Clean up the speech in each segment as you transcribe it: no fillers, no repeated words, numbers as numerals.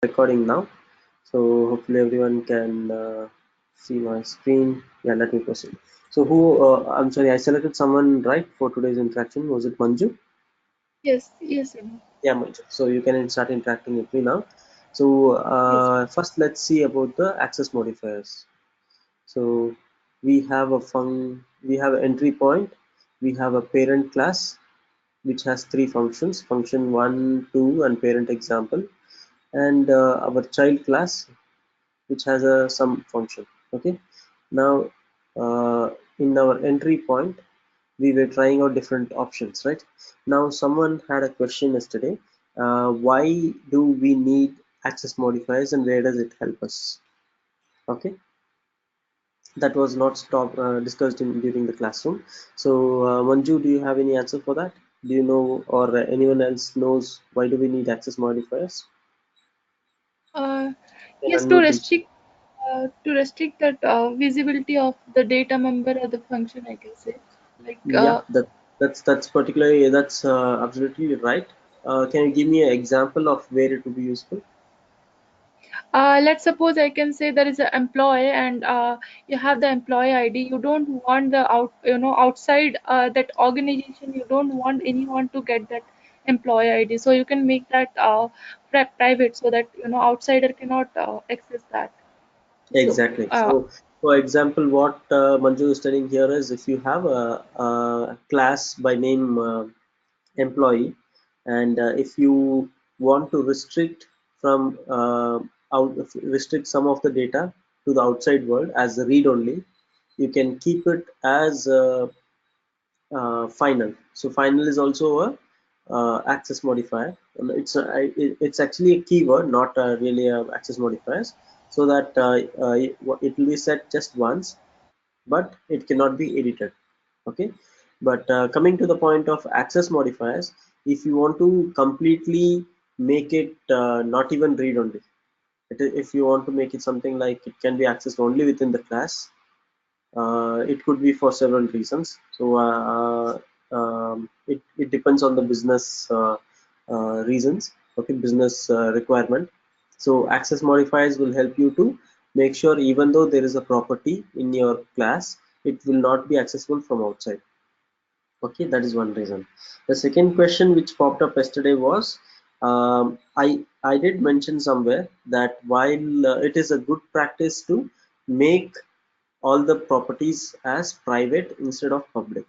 Recording now, so hopefully everyone can see my screen. Yeah, let me proceed. So I'm sorry, I selected someone right for today's interaction. Was it Manju? Yes, yes, Vinod. Yeah, Manju. So you can start interacting with me now. So Yes. first let's see about the access modifiers. So we have we have an entry point, we have a parent class which has three functions, function 1, 2 and parent example, and our child class which has a sum function. Okay, now uh, in our entry point we were trying out different options, right? Now someone had a question yesterday, why do we need access modifiers and where does it help us? Okay, that was not discussed during the classroom. So Manju, do you have any answer for that? Do you know, or anyone else knows, why do we need access modifiers? Uh, You yes, can unmute yourself. to restrict that visibility of the data member or the function, I can say. Like, Yeah, that's particularly, that's absolutely right. Can you give me an example of where it would be useful? let's suppose I can say there is an employee and you have the employee ID. You don't want the outside that organization. You don't want anyone to get that employee ID. So you can make that private so that outsider cannot access that. So. Exactly. So, for example, what Manju is telling here is, if you have a class by name employee, and if you want to restrict some of the data to the outside world as a read only, you can keep it as final. So final is also a access modifier. It's actually a keyword, not really a access modifiers, so that it will be set just once, but it cannot be edited. Okay, but coming to the point of access modifiers, if you want to completely make it not even read only, if you want to make it something like it can be accessed only within the class, it could be for several reasons. So it depends on the business reasons, okay, business requirement. So access modifiers will help you to make sure even though there is a property in your class, it will not be accessible from outside. Okay, that is one reason. The second question which popped up yesterday was, I did mention somewhere that while it is a good practice to make all the properties as private instead of public,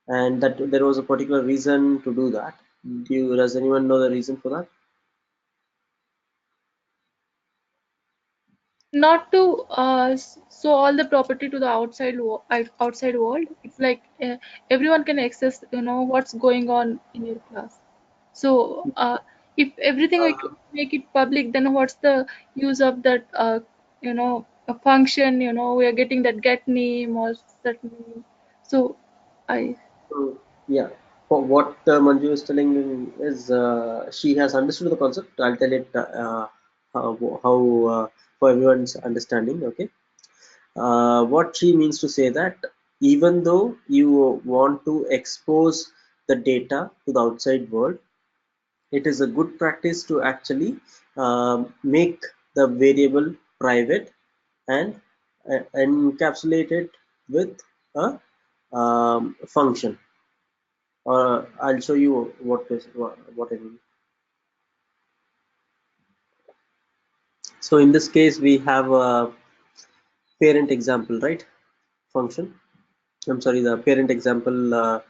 and that there was a particular reason to do that. Does anyone know the reason for that? Not to show all the property to the outside world. It's like everyone can access what's going on in your class. So if everything we uh, make it public, then what's the use of that a function, we are getting that get name or that name. So I so yeah, for what Manju is telling is, she has understood the concept. I'll tell it how for everyone's understanding. Okay, what she means to say that even though you want to expose the data to the outside world, it is a good practice to actually make the variable private and encapsulate it with a function. I'll show you what I mean. So in this case, we have a parent example, right? Function. I'm sorry, the parent example.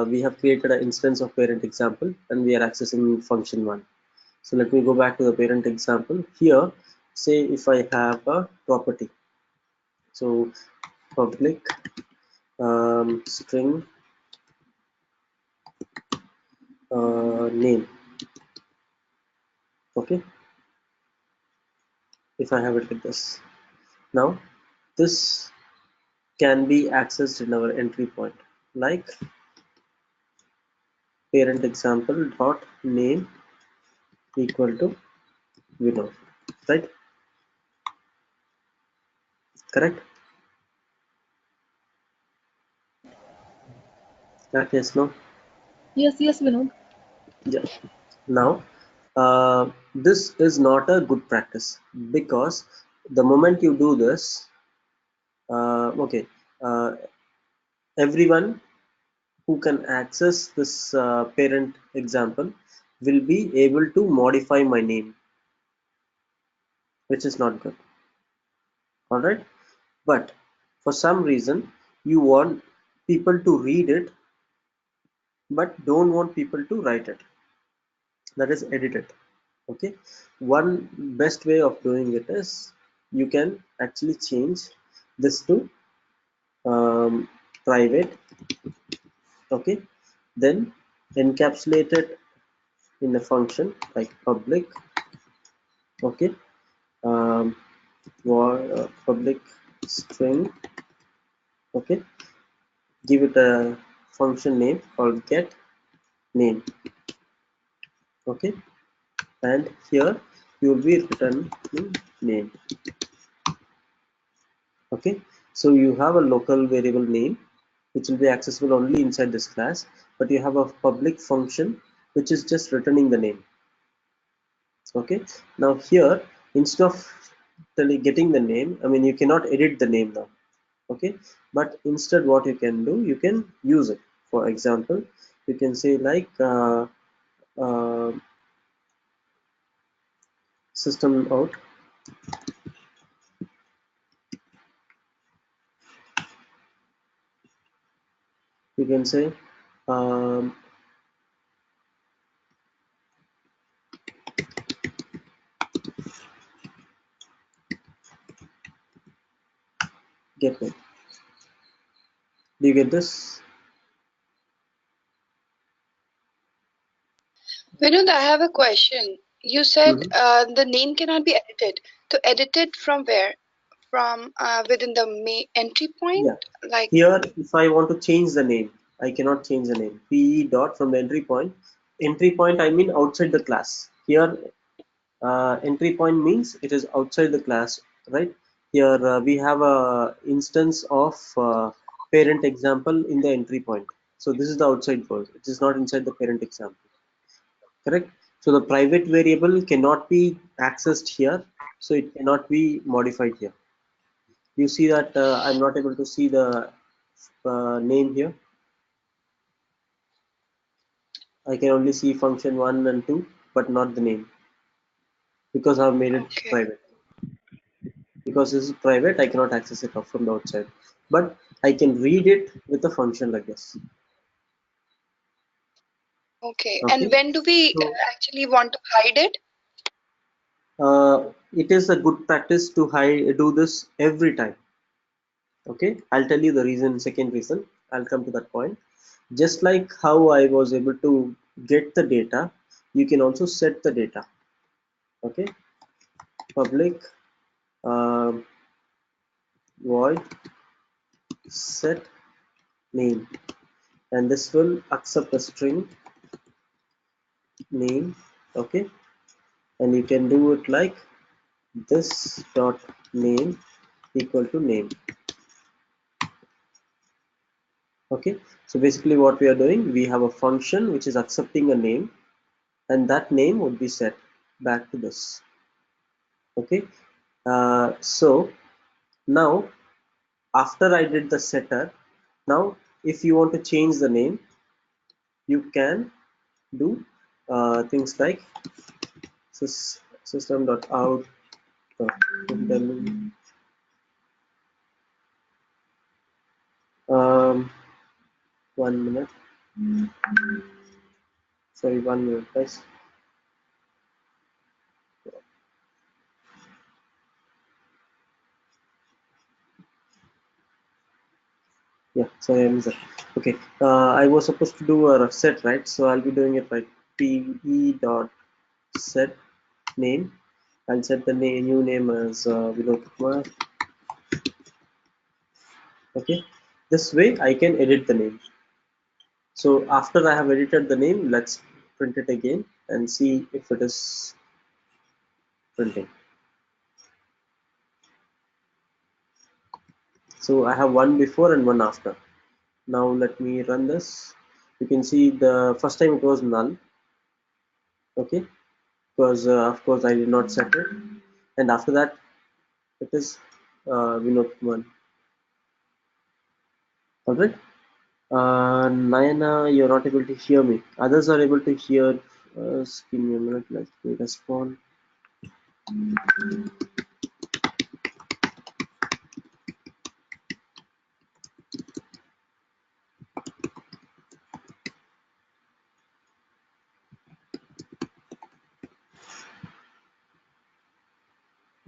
We have created an instance of parent example, and we are accessing function one. So let me go back to the parent example. Here, say if I have a property, so public string name. Okay, if I have it like this. Now, this can be accessed in our entry point, like parent example dot name equal to Vinod, right? Correct? Yes, no? yes, yes, Vinod. Yeah. Now, This is not a good practice, because the moment you do this, okay, uh, everyone who can access this parent example will be able to modify my name, which is not good. All right, but for some reason you want people to read it but don't want people to write it, that is edit it. Okay, one best way of doing it is you can actually change this to private. Okay, then encapsulate it in a function like public. Okay, um, public string. Okay, give it a function name called get name. Okay, and here you will be returning name. Okay, so you have a local variable name which will be accessible only inside this class, but you have a public function which is just returning the name. Okay, now here, instead of getting the name, I mean, you cannot edit the name now. Okay, but instead what you can do, you can use it. For example, you can say like uh, system out. You can say um, get name. Do you get this? Vinod, I have a question. You said Mhm. the name cannot be edited. To edit it from where? From within the entry point? Yeah. Like, Here, if I want to change the name, I cannot change the name. Pe dot from the entry point. Entry point, I mean outside the class. Here, entry point means it is outside the class, right? Here we have a instance of parent example in the entry point. So this is the outside world. It is not inside the parent example, correct? So the private variable cannot be accessed here. So it cannot be modified here. You see that I'm not able to see the name here. I can only see function 1 and 2, but not the name, because I've made it okay, private. Because this is private, I cannot access it from the outside. But I can read it with a function like this. okay. And Okay. when do we So actually want to hide it? it is a good practice to do this every time. Okay. I'll tell you the reason, second reason. I'll come to that point. Just like how I was able to get the data, you can also set the data. Okay. Public um, void set name, and this will accept a string name. Okay, and you can do it like this dot name equal to name. Okay, so basically what we are doing, we have a function which is accepting a name, and that name would be set back to this. Okay, so now after I did the setter, now if you want to change the name, you can do things like system.out. Um, 1 minute. Sorry, 1 minute, guys. Yeah, sorry, I missed that. Okay, I was supposed to do a set, right? So I'll be doing it like pe dot set name. I'll set the new name as Vinod Kumar. Okay, this way I can edit the name. So after I have edited the name, let's print it again and see if it is printing. So I have one before and one after. Now let me run this. You can see the first time it was null. Okay, because of course I did not set it. And after that it is Vinod Kumar. Alright. Nayana, you're not able to hear me. Others are able to hear. Give me a minute. Let me respond.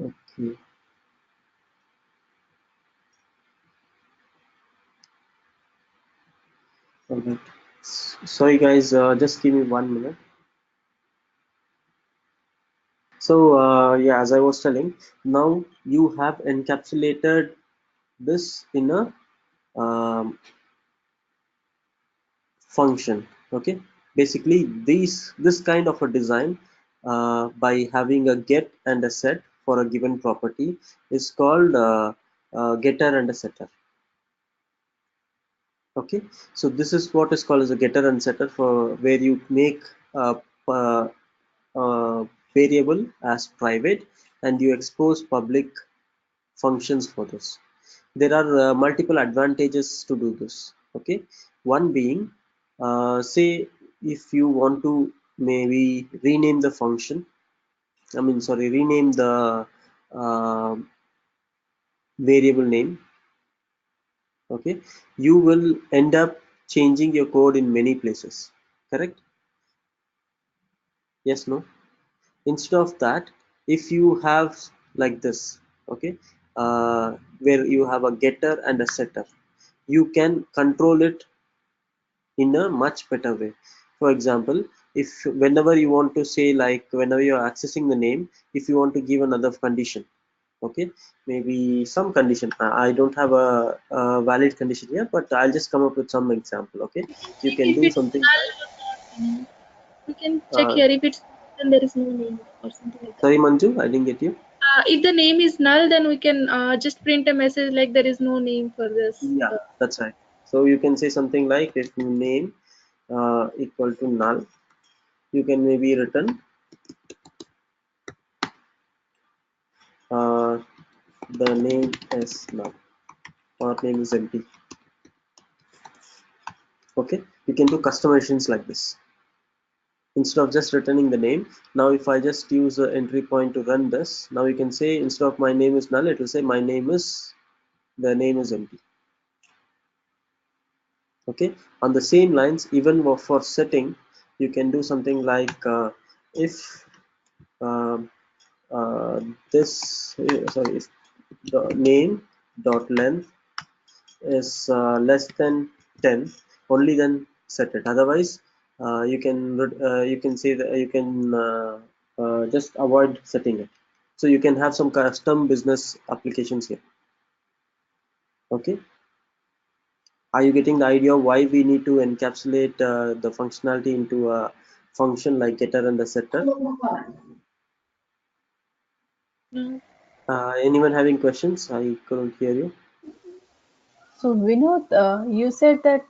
Okay. Alright. Sorry guys, just give me 1 minute. So yeah, as I was telling, now you have encapsulated this in a function. Okay, basically this kind of a design by having a get and a set for a given property is called getter and a setter. Okay, so this is what is called as a getter and setter, for where you make a, a, a variable as private and you expose public functions for this. There are multiple advantages to do this. Okay, one being, say if you want to maybe rename the function, rename the uh, variable name. Okay, you will end up changing your code in many places, correct? Yes, no? Instead of that, if you have like this, okay, where you have a getter and a setter, you can control it in a much better way. For example, if whenever you want to say, like whenever you are accessing the name, if you want to give another condition, okay, maybe some condition, I don't have a valid condition here, but I'll just come up with some example. Okay, you Check can if do it's something null like, or not. We can check uh, here if it's null, then there is no name or something like that. sorry Manju, I didn't get you. If the name is null, then we can just print a message like there is no name for this. Yeah, that's right. So you can say something like, if name equal to null, you can maybe return uh, the name is null or name is empty. Okay, you can do customizations like this instead of just returning the name. Now if I just use the entry point to run this, now you can say, instead of my name is null, it will say my name is, the name is empty. Okay, on the same lines, even for setting, you can do something like, if um, uh, this sorry, if the name dot length is less than 10, only then set it. Otherwise you can say that you can just avoid setting it. So you can have some custom business applications here. Okay, are you getting the idea of why we need to encapsulate the functionality into a function like getter and the setter? No. Anyone having questions? I couldn't hear you. So Vinod, you said that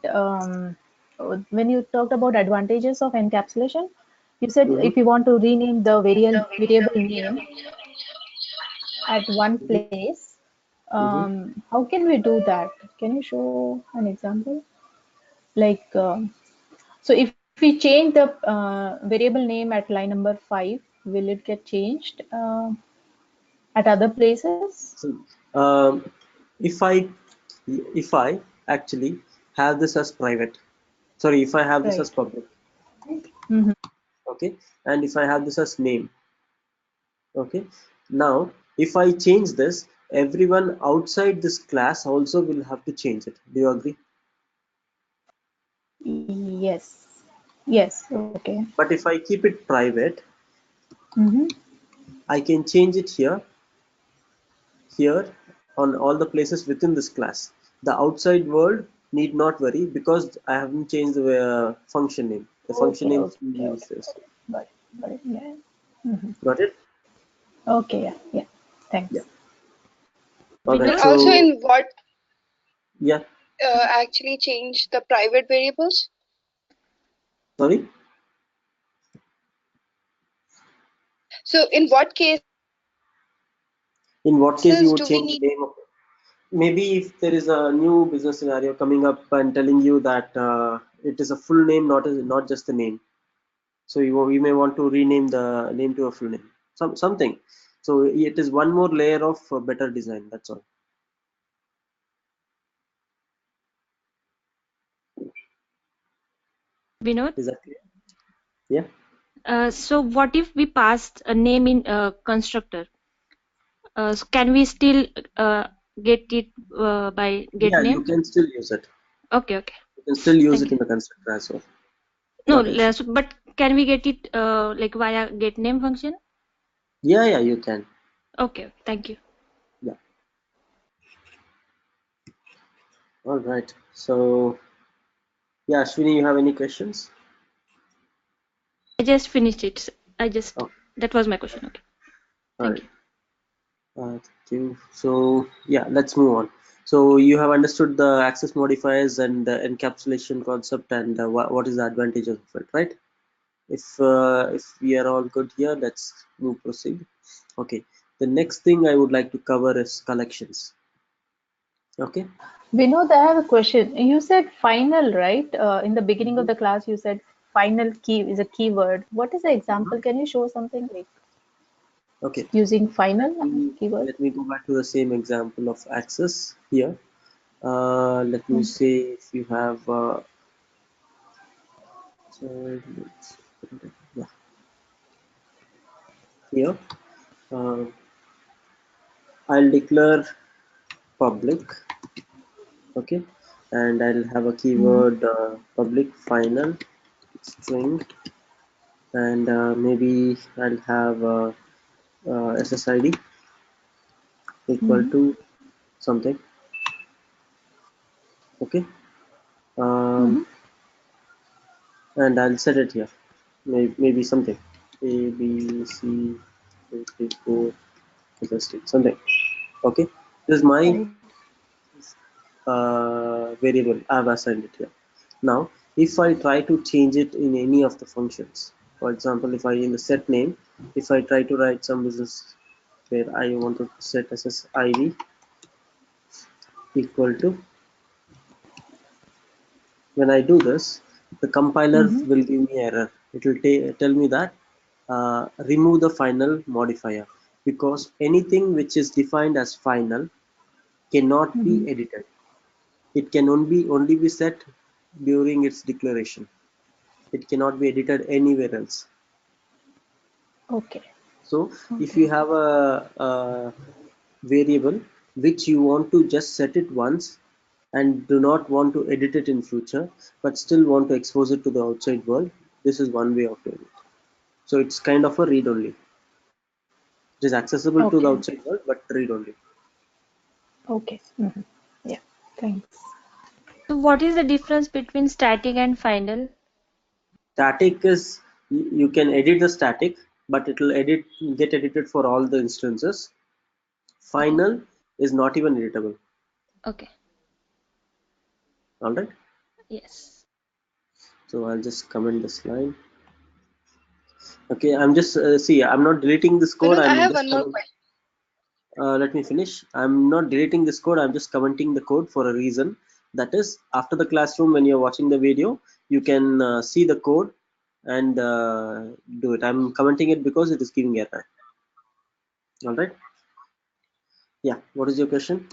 when you talked about advantages of encapsulation, you said Mm-hmm. if you want to rename the variable name at one place, Mm-hmm. how can we do that? Can you show an example? Like, so if we change the variable name at line number 5, will it get changed at other places? So, um, if I actually have this as private, sorry, if I have this Right. as public, Mm-hmm. okay, and if I have this as name, okay, now if I change this, everyone outside this class also will have to change it. Do you agree? Yes. Yes. Okay. But if I keep it private, Mm-hmm. I can change it here on all the places within this class. The outside world need not worry because I haven't changed the function name. The function Okay. name Okay. Okay. is this. Got it. Got it. Yeah. Mm-hmm. Got it? Okay. Yeah. Yeah. Thanks. Yeah. All right. And Vinod, also, So in what yeah. actually change the private variables? Sorry. So in what case? In what case you would Do we change need? the name of? Maybe if there is a new business scenario coming up and telling you that it is a full name, not just the name. So you may want to rename the name to a full name, something. So it is one more layer of better design. That's all. Vinod, Is that clear? Yeah. so what if we passed a name in constructor? So can we still get it by get Yeah, you name? can still use it. Okay, okay. You can still use Thank it you. in the constructor as well. No, Not an issue. but can we get it like via get name function? Yeah, you can. Okay, thank you. Yeah. All right. So yeah, Ashwini, you have any questions? I just finished it. Oh, That was my question. Okay, all thank right. you. Thank you. So yeah, let's move on. So you have understood the access modifiers and the encapsulation concept and what is the advantage of it, right? If we are all good here, let's proceed. Okay. The next thing I would like to cover is collections. Okay. Vinod, I have a question. You said final, right? In the beginning of the class, you said final key is a keyword. What is the example? Can you show something like Okay. using final keyword? Let me go back to the same example of access here. Let me Hmm. say if you have so yeah, here I'll declare public, okay, and I'll have a Mhm. keyword public final string, and maybe I'll have SSID equal Mhm. to something, okay, Mhm. and I'll set it here, maybe something A B C 2 3 4 something, okay. This is my Right. variable I've assigned it here. Now, if I try to change it in any of the functions, for example, if I in the set name, if I try to write some business where I want to set SSID equal to, when I do this, the compiler Mhm. will give me error. It will tell me that remove the final modifier because anything which is defined as final cannot be Mhm. edited. It can only be set during its declaration. It cannot be edited anywhere else. Okay. So if Okay. you have a variable which you want to just set it once and do not want to edit it in future, but still want to expose it to the outside world, this is one way of doing it. So it's kind of a read only. It is accessible to the Okay. outside world, but read only. Okay. Mhm. Yeah. Thanks. So what is the difference between static and final? Static is you can edit the static, but it will get edited for all the instances. Final is not even editable. Okay, All right. yes. So I'll just comment this line. Okay, I'm just see. I'm not deleting this code. Vinod, I I'm have just one more question. let me finish. I'm not deleting this code. I'm just commenting the code for a reason. That is, after the classroom, when you're watching the video, you can see the code and do it. I'm commenting it because it is giving error. All right. Yeah. What is your question?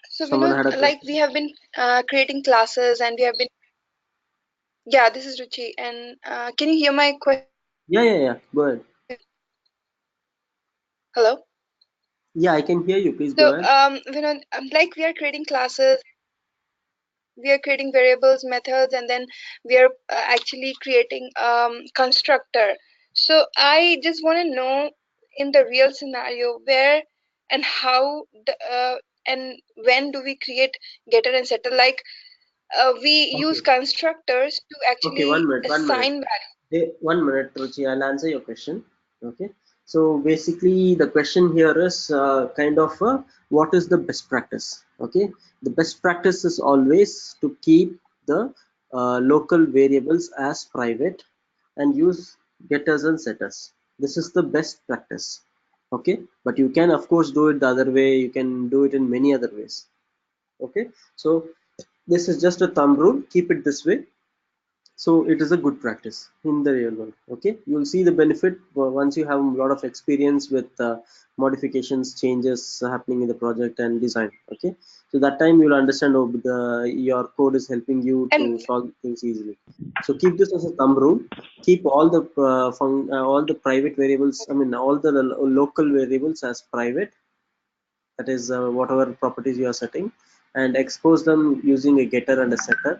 So Someone Vinod, had a like question. we have been creating classes and we have been. Yeah, this is Ruchi, and can you hear my question? Yeah. Go ahead. Hello. Yeah, I can hear you. Please go So ahead. Vinod, like we are creating classes, we are creating variables, methods, and then we are actually creating constructor. So I just want to know in the real scenario where and how and when do we create getter and setter? Like we use Okay. constructors to Okay. actually 1 minute. 1 minute. assign value. 1 minute, Ruchi. I'll answer your question. Okay. So basically, the question here is kind of what is the best practice? Okay. The best practice is always to keep the local variables as private and use getters and setters. This is the best practice. Okay, but you can of course do it the other way. You can do it in many other ways. Okay, so this is just a thumb rule. Keep it this way. So it is a good practice in the real world. Okay, you'll see the benefit once you have a lot of experience with modifications, changes happening in the project and design. Okay, so that time you'll understand, oh, your code is helping you And to solve things easily. So keep this as a thumb rule. Keep all the all the private variables, I mean all the local variables as private, that is whatever properties you are setting, and expose them using a getter and a setter.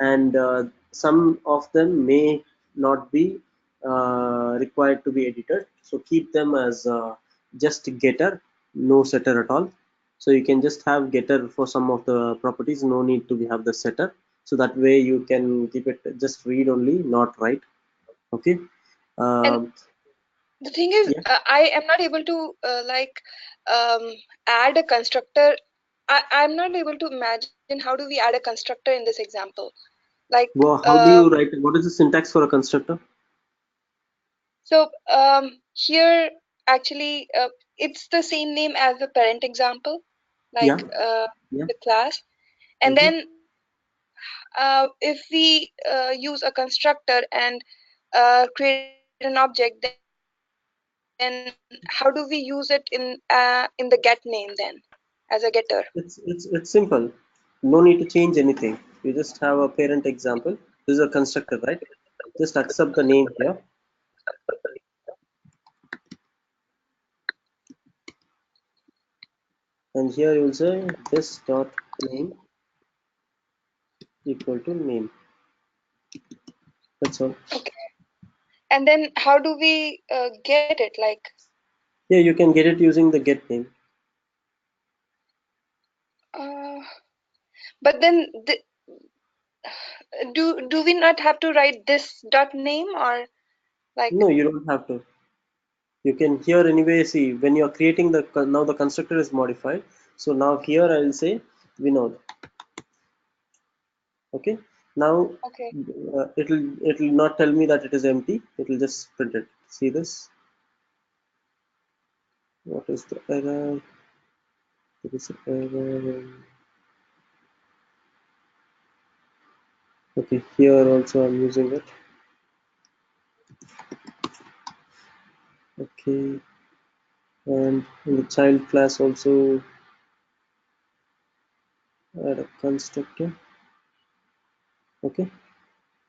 And some of them may not be required to be edited, so keep them as just getter, no setter at all. So you can just have getter for some of the properties, no need to have the setter. So that way you can keep it just read only, not write. Okay. and um, the thing is, yeah. I am not able to add a constructor. I'm not able to imagine how do we add a constructor in this example. Like, Well, how do you write, what is the syntax for a constructor? so here actually it's the same name as the parent example, Yeah. like Yeah. the class. And Okay. then if we use a constructor and create an object, then how do we use it in the get name then as a getter? It's simple. No need to change anything. You just have a parent example. This is a constructor, right? Just accept the name here, and here you will say this dot name equal to name. That's all. Okay. And then how do we get it? Like, Yeah, you can get it using the get name. uh, but then do we not have to write this dot name, or like? No, you don't have to. You can here anyway. See, when you are creating the now the constructor is modified. So now here I will say Vinod. Okay. Now Okay. it'll not tell me that it is empty. It will just print it. See this? What is the error? There is an error. Okay, here also I'm using it. Okay, and in the child class also add a constructor. Okay,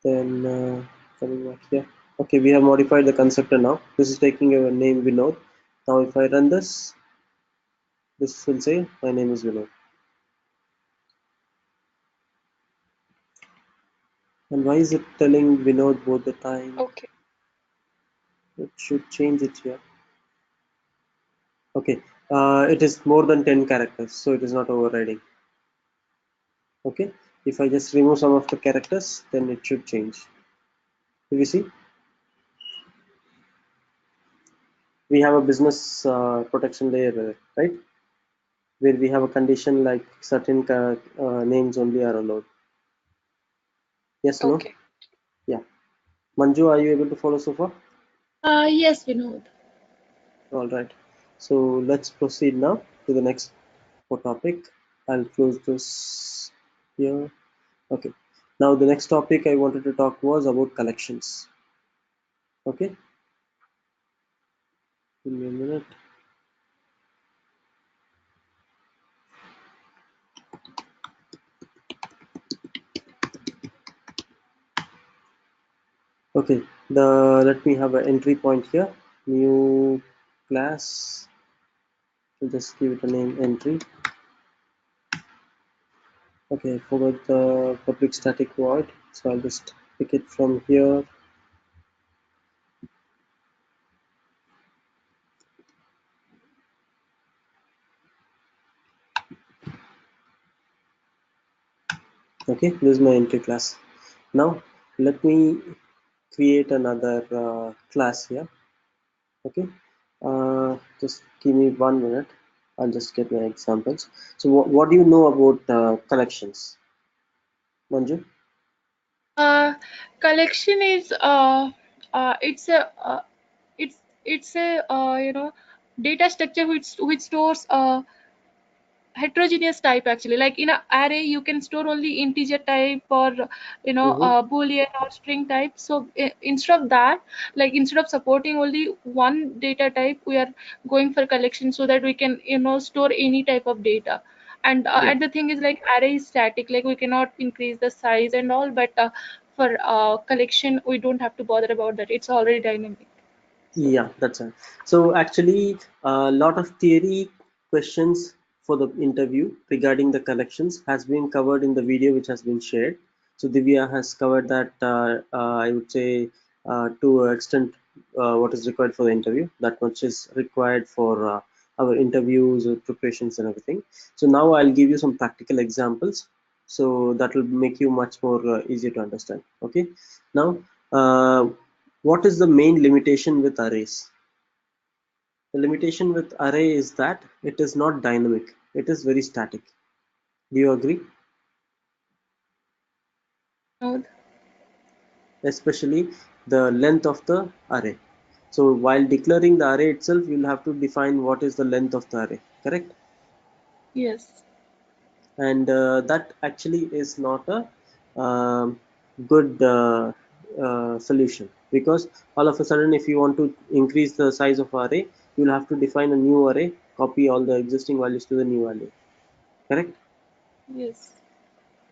then coming back here. Okay, we have modified the constructor now. This is taking a name Vinod. Now if I run this, this will say my name is Vinod. And why is it telling Vinod both the time? Okay. It should change it here. Okay, it is more than 10 characters, so it is not overriding. Okay, if I just remove some of the characters, then it should change. Do you see? We have a business protection layer, right? Where we have a condition like certain names only are allowed. Yes, no? Okay. Yeah. Manju, are you able to follow so far? Yes, Vinod. All right. So let's proceed now to the next topic. I'll close this here. Okay. Now the next topic I wanted to talk was about collections. Okay. Give me a minute. Okay, let me have an entry point here. New class. I'll just give it a name entry. Okay, I forgot the public static void, so I'll just pick it from here. Okay, this is my entry class. Now let me create another class here. Okay, just give me 1 minute. I'll just get my examples. So what do you know about collections, Manju? Uh, Collection is it's a data structure which stores heterogeneous type. Actually, like in an array you can store only integer type or boolean or string type. So instead of that, like instead of supporting only one data type, we are going for collection so that we can store any type of data. Yeah. And the thing is, like, array is static, like we cannot increase the size and all, but for collection we don't have to bother about that, it's already dynamic. So Yeah, that's right. So actually, a lot of theory questions for the interview regarding the collections has been covered in the video which has been shared. So Divya has covered that, I would say, to an extent what is required for the interview. That much is required for our interviews, preparations and everything. So now I'll give you some practical examples. So that will make you much more easier to understand. Okay. Now, what is the main limitation with arrays? The limitation with array is that it is not dynamic. It is very static. Do you agree? no, Especially the length of the array. So while declaring the array itself, you'll have to define what is the length of the array, correct? yes, And that actually is not a good solution, because all of a sudden if you want to increase the size of array, you'll have to define a new array, copy all the existing values to the new array, correct? yes,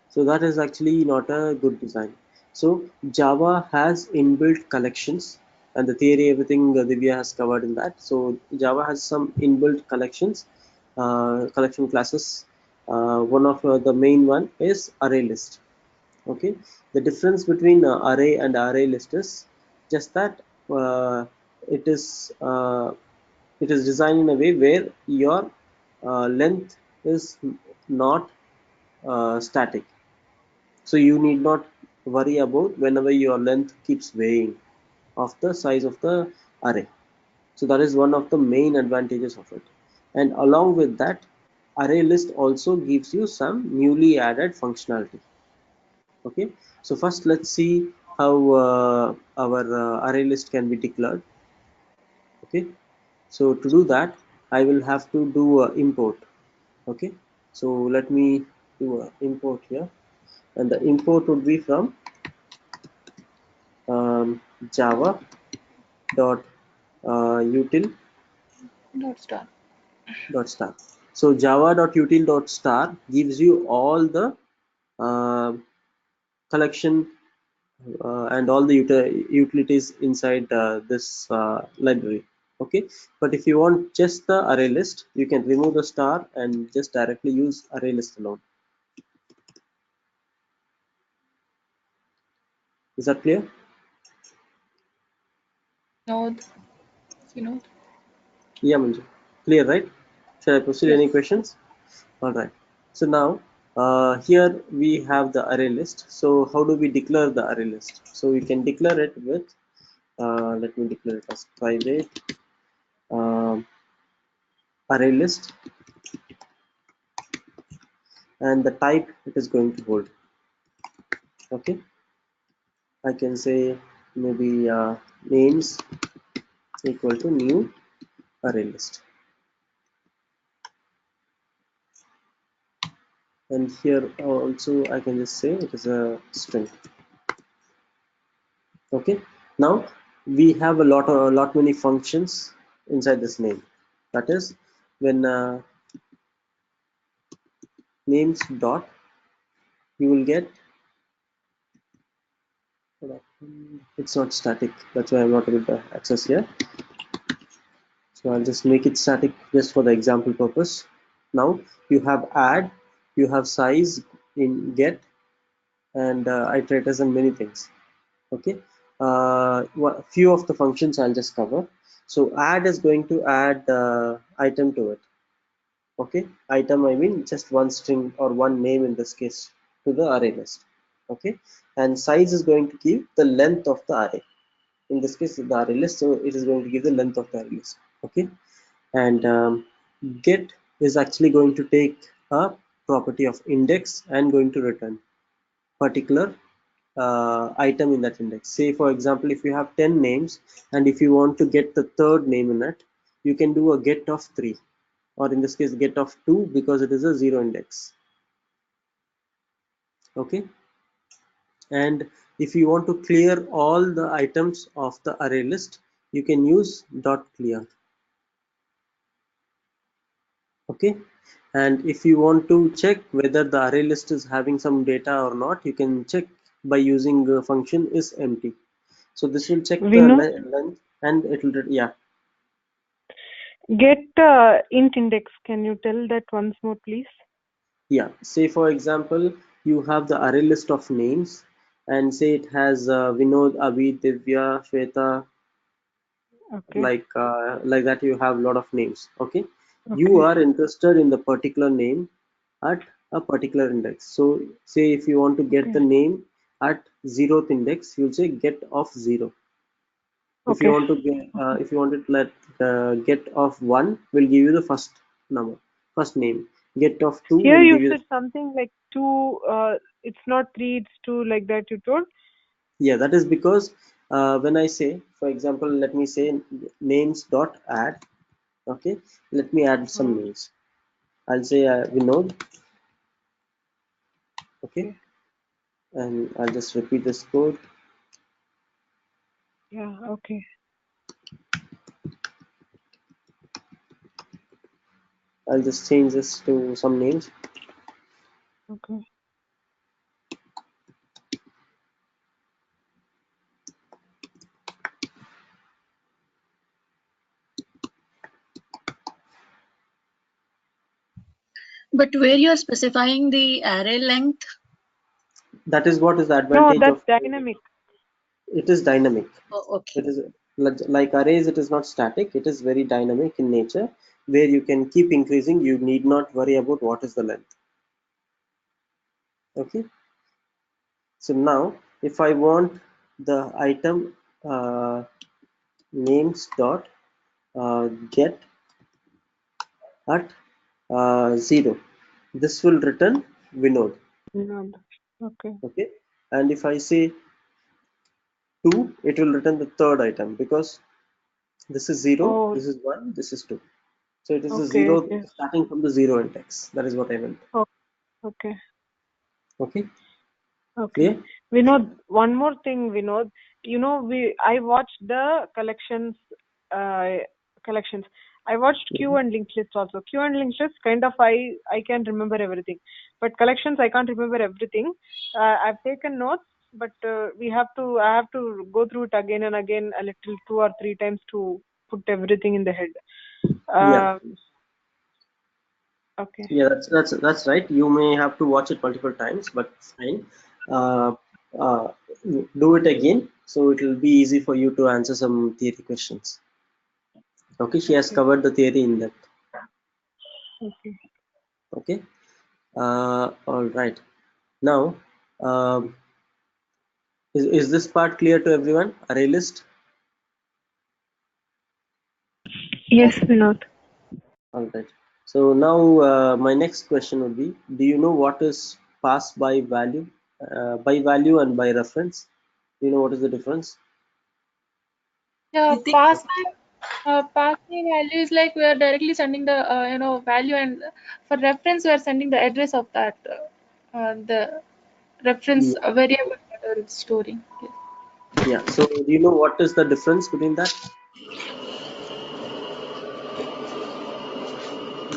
So that is actually not a good design. So Java has inbuilt collections, and the theory, everything Divya has covered in that. So Java has some inbuilt collections, collection classes. One of the main one is array list. Okay, the difference between array and array list is just that uh, it is uh, it is designed in a way where your length is not static. So you need not worry about whenever your length keeps varying of the size of the array. So that is one of the main advantages of it. And along with that, array list also gives you some newly added functionality. Okay, so first let's see how our array list can be declared. Okay, so to do that, I will have to do import. Okay, so let me do import here, and the import would be from Java dot util not star. dot star. So Java dot util dot star gives you all the uh, collection and all the utilities inside this library. Okay, but if you want just the array list, you can remove the star and just directly use array list alone. Is that clear? Node, Node. Yeah, Manju. Clear, right? Shall I proceed? Yes. Any questions? All right. So now here we have the array list. So how do we declare the array list? So we can declare it with, let me declare it as private um, array list, and the type it is going to hold. Okay, I can say maybe names equal to new array list, and here also I can just say it is a string. Okay, now we have a lot many functions inside this name. That is, when names dot, you will get, it's not static, that's why I'm not able to access here. So I'll just make it static just for the example purpose. Now you have add, you have size in get, and iterators and many things. Okay, few of the functions I'll just cover. So add is going to add item to it. Okay, item, I mean just one string or one name in this case to the array list. Okay, and size is going to give the length of the array. In this case, the array list, so it is going to give the length of the array list. Okay, and get is actually going to take a property of index and going to return particular item in that index. Say for example, if you have 10 names and if you want to get the third name in it, you can do a get of 3, or in this case get of 2, because it is a 0 index. Okay, and if you want to clear all the items of the array list, you can use dot clear. Okay, and if you want to check whether the array list is having some data or not, you can check by using the function is empty. So this will check the length, and it will, yeah. Get int index. Can you tell that once more, please? Yeah, say for example, you have the array list of names, and say it has Vinod, Abhi, Divya, Shweta, Okay. like that. You have a lot of names. Okay, you are interested in the particular name at a particular index. So say if you want to get the name at 0th index, you'll say get of 0. If you want to get, if you want to let get of 1, will give you the first number, first name. Get of 2 Here will you give you said something like 2. It's not 3, it's 2, like that you told. Yeah, that is because when I say, for example, let me say names dot add. Okay, let me add some names. I'll say Vinod. Okay, and I'll just repeat this code. Yeah, okay. I'll just change this to some names. Okay. But where you are specifying the array length? That is what is the advantage No, of that's dynamic. It is dynamic. Oh, okay. It is like arrays. It is not static. It is very dynamic in nature, where you can keep increasing. You need not worry about what is the length. Okay. So now, if I want the item names dot get at 0, this will return Vinod. Okay. Okay, and if I say 2, it will return the third item, because this is 0, this is 1, this is 2. So it is a 0 starting from the 0 index. That is what I meant. Okay. Okay. Okay. Clear? Vinod, one more thing, Vinod. I watched the collections. I watched queue and linked lists also. Queue and linked lists, kind of, I can remember everything, but collections I can't remember everything. I've taken notes, but I have to go through it again and again, a little 2 or 3 times to put everything in the head. Yeah. Okay. Yeah, that's right. You may have to watch it multiple times, but fine. Uh, uh, do it again, so it will be easy for you to answer some theory questions. Okay, she has covered the theory in depth. Okay. Okay. All right. Now, is this part clear to everyone? Array list. Yes, Vinod. All right. So now my next question would be: do you know what is pass by value, and by reference? Do you know what is the difference? Yeah, pass by value is like we are directly sending the value, and for reference we are sending the address of that the reference Yeah. variable that we're storing. Yes. Yeah. So do you know what is the difference between that?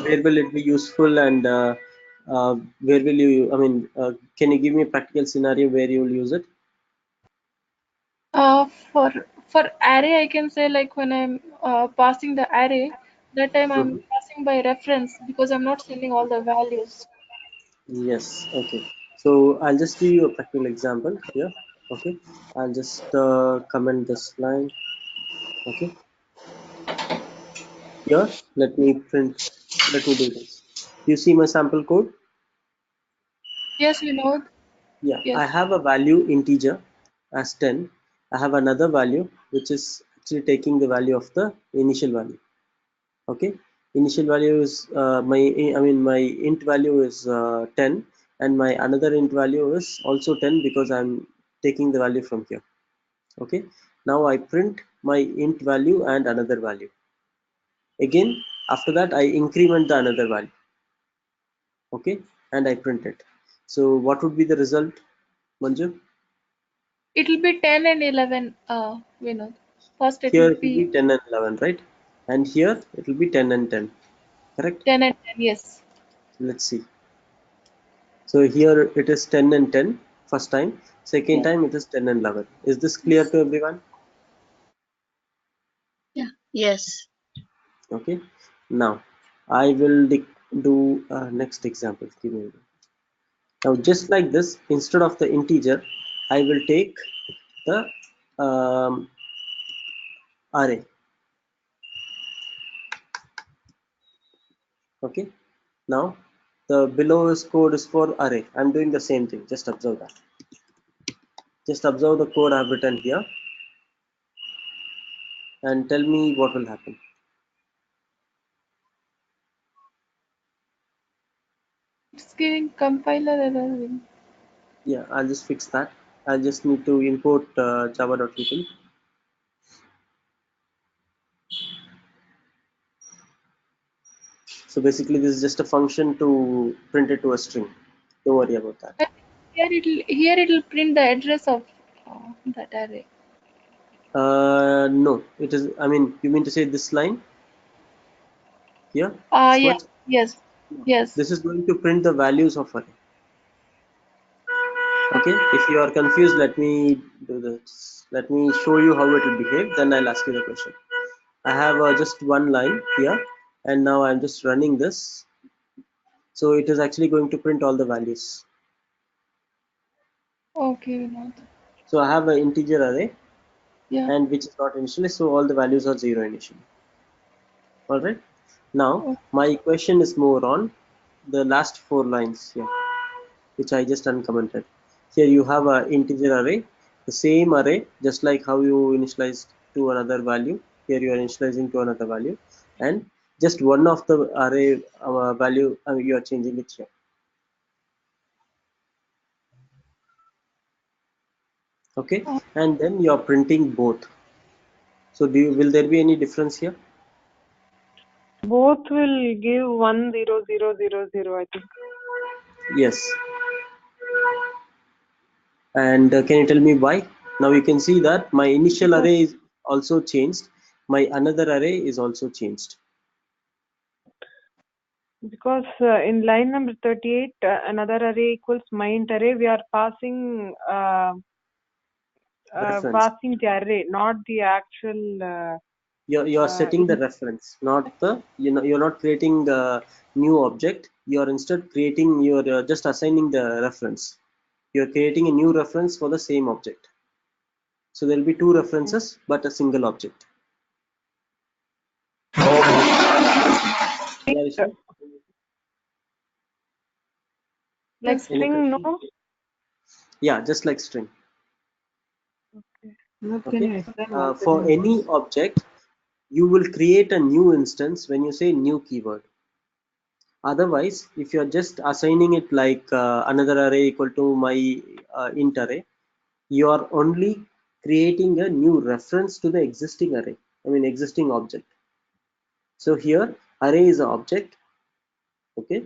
Where will it be useful, and where will you? I mean, can you give me a practical scenario where you will use it? For array, I can say like when I'm passing the array, that time I'm passing by reference because I'm not sending all the values. Yes. Okay. So I'll just give you a practical example here. Okay. I'll just comment this line. Okay. Here, let me print. Let me do this. You see my sample code? Yes, we know. Yeah. I Yes. have a value integer as 10. I have another value which is actually taking the value of the initial value. Okay, initial value is my int value is 10, and my another int value is also 10, because I'm taking the value from here. Okay, now I print my int value and another value. Again, after that I increment the another value. Okay, and I print it. So what would be the result, Manju? It will be 10 and 11, Vinod. First it Here will it will be be 10 and 11, right? And here it will be 10 and 10, correct? 10 and 10, yes. Let's see. So here it is 10 and 10 first time. Second Yeah. time it is 10 and 11. Is this clear to everyone? Yeah. Yes. Okay. Now I will do next example. Give me a minute. Now just like this, instead of the integer, I will take the array. Okay. Now the below is code is for array. I'm doing the same thing. Just observe that. Just observe the code I've written here and tell me what will happen. It's giving compiler error. Yeah, I'll just fix that. I'll just need to import java.util. So basically this is just a function to print it to a string. Don't worry about that. And here it'll print the address of that array. No, it is, I mean, you mean to say this line here, Yeah, Swatch? yes, yes. This is going to print the values of array. Okay, if you are confused, let me do this. Let me show you how it will behave, then I'll ask you the question. I have just one line here, and now I'm just running this. So it is actually going to print all the values. Okay, Vinod. So I have an integer array, Yeah. and which is not initially, so all the values are 0 initially. All right. Now Oh, my question is more on the last 4 lines here, which I just uncommented. Here you have an integer array, the same array, just like how you initialized to another value. Here you are initializing to another value, and just one of the array value you are changing it here. Okay, oh, and then you are printing both. So will there be any difference here? Both will give 1 0 0 0 0, I think. Yes. And can you tell me why? Now you can see that my initial Because array is also changed. My another array is also changed. in line number 38, another array equals my int array. We are passing Reference. the array, not the actual. You're setting the reference, not the you're not creating a new object. You're instead creating you're just assigning the reference. You're creating a new reference for the same object. So there will be two references but a single object. Yeah, Vishnu? Like yes. Any string, question? no? Yeah, just like string. Can Okay. you explain what the For any object, you will create a new instance when you say new keyword. Otherwise, if you're just assigning it like another array equal to my int array, you are only creating a new reference to the existing array, I mean existing object. So here array is an object, okay,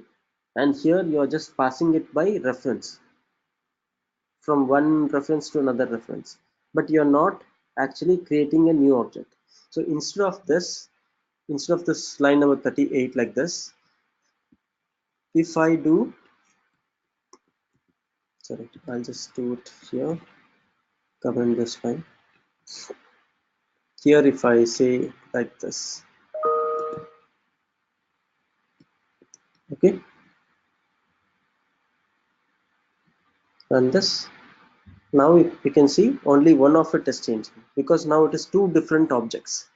and here you are just passing it by reference from one reference to another reference, but you are not actually creating a new object. So instead of this line number 38 like this, if I do, sorry, I'll just do it here, covering this fine. Here if I say like this, okay, run this. Now you can see only one of it is changing because now it is two different objects.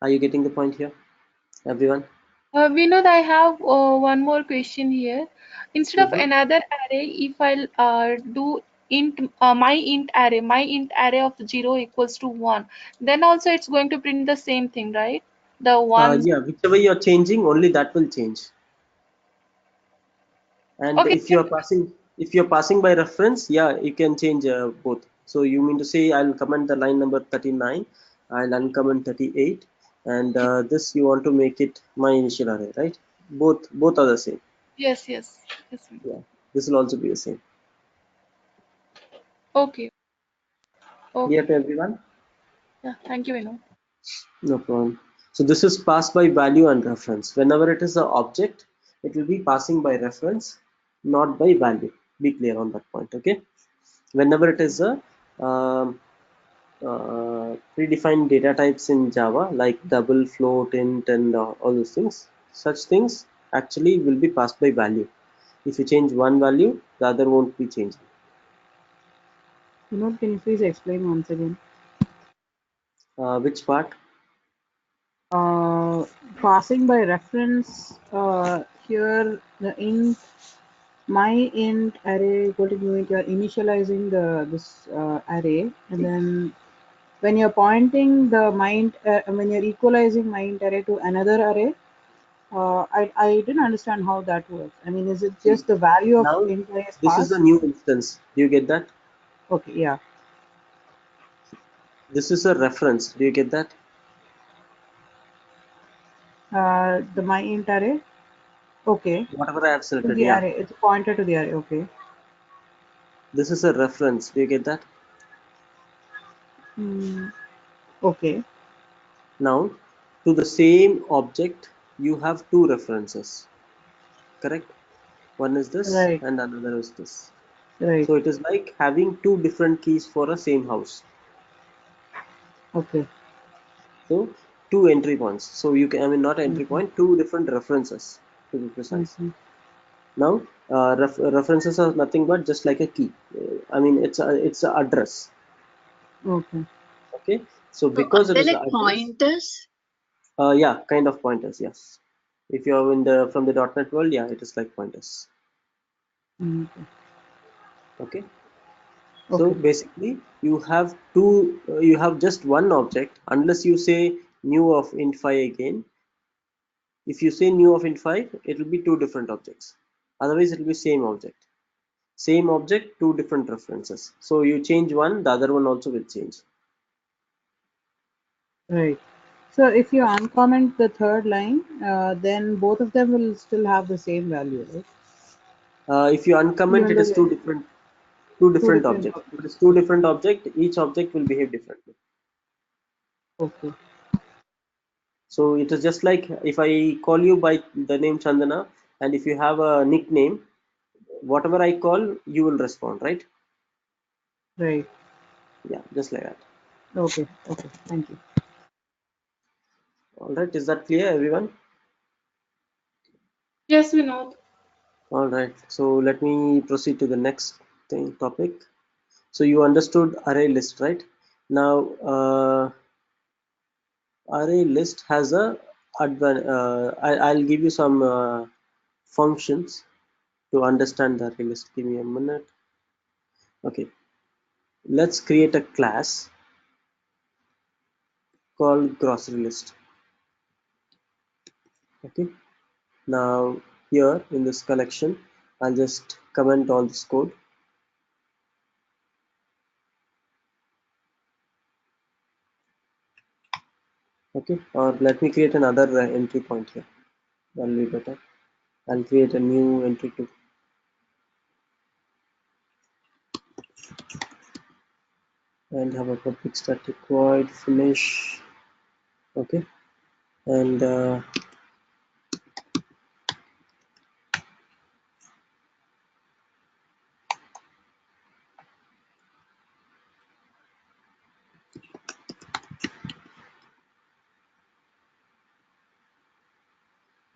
Are you getting the point here, everyone? Vinod, I have one more question here. Instead of another array, if I'll do my int array of 0 equals to 1, then also it's going to print the same thing, right? The ones. Yeah, whichever you're changing, only that will change. And Okay. if you're passing by reference, yeah, you can change both. So you mean to say I'll comment the line number 39, I'll uncomment 38, and this you want to make it my initial array, right? Both are the same. Yes, yes, yes. Yeah, this will also be the same. Okay. Clear Okay. to everyone? Yeah. Thank you, Vinod. No problem. So this is passed by value and reference. Whenever it is an object, it will be passing by reference, not by value. Be clear on that point, okay? Whenever it is a um, predefined data types in Java, like double, float, int, and all those things, such things actually will be passed by value. If you change one value, the other won't be changing. Vinod, can you please explain once again? Which part? Passing by reference, here the int my int array equal to new int, you're initializing this array, and then when you're pointing the mind, when you're equalizing mind array to another array, I didn't understand how that works. I mean, is it See, just the value of now int array is this is the passed? new instance. Do you get that? Okay, yeah. This is a reference. Do you get that? The my int array, okay, Whatever I have to selected, the yeah. array, it's pointed to the array, okay. This is a reference. Do you get that? Okay, Now, to the same object, you have two references. Correct? One is this right, and another is this. right, So it is like having two different keys for a same house. okay. So two entry points. So you can, I mean, not entry point, two different references to be precise. Mm-hmm. Now, references are nothing but just like a key. I mean, it's a address. Okay. Okay. So So are because it they is like the address, pointers? yeah, kind of pointers. Yes. If you are in the from the .NET world, yeah, it is like pointers. Okay. Okay. So Okay. basically, you have two. You have just one object unless you say new of int5 again. If you say new of int5, it will be two different objects. Otherwise, it will be same object. Same object, two different references. So you change one, the other one also will change. Right. So if you uncomment the third line, then both of them will still have the same value, right? If you uncomment, Even it though is they're two two different different objects. If it objects. is two different object, each object will behave differently. Okay. So it is just like if I call you by the name Chandana, and if you have a nickname, whatever I call, you will respond, right? Right. Yeah, just like that. Okay. Okay. Thank you. All right, is that clear, everyone? Yes, Vinod. All right, so let me proceed to the next topic. So you understood array list, right? Now, array list has a I'll give you some functions to understand the array list. Give me a minute. Okay, let's create a class called grocery list. Okay, now here in this collection, I'll just comment all this code. Okay, or let me create another entry point here. That'll be better. I'll create a new entry to and have a public static void finish. Okay, and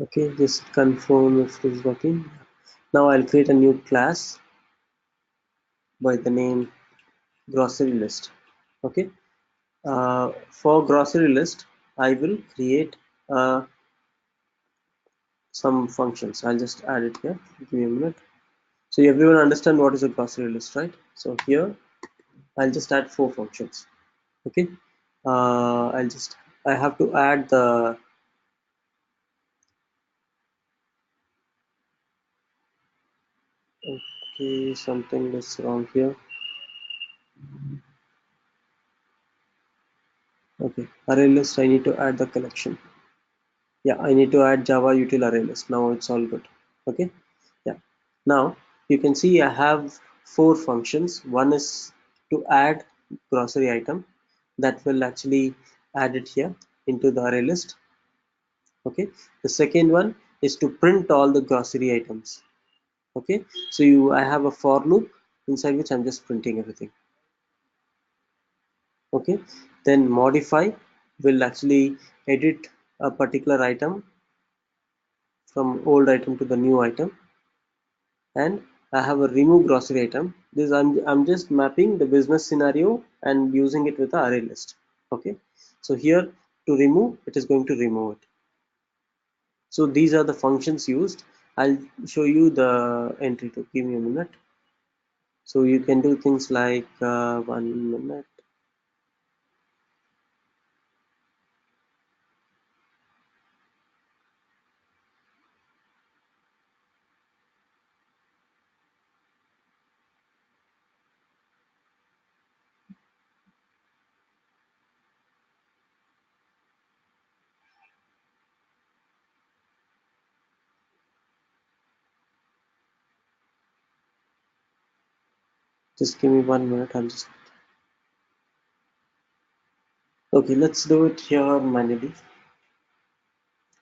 okay, just confirm if it is working. Now I'll create a new class by the name grocery list. Okay, for grocery list, I will create some functions. I'll just add it here. Give me a minute. So everyone understand what is a grocery list, right? So here I'll just add four functions. Okay, I have to add the Okay, something is wrong here. Okay, array list, I need to add the collection. Yeah, I need to add Java util array list. Now it's all good. Okay, yeah. Now you can see I have 4 functions. One is to add grocery item, that will actually add it here into the array list. Okay, the second one is to print all the grocery items. Okay, so I have a for loop inside which I'm just printing everything. Okay, then modify will actually edit a particular item from old item to the new item, and I have a remove grocery item. This I'm just mapping the business scenario and using it with the array list. Okay, so here to remove, it is going to remove it. So these are the functions used. I'll show you the entry to. Give me a minute. So you can do things like 1 minute. Just give me 1 minute. I'll just. Okay, let's do it here manually.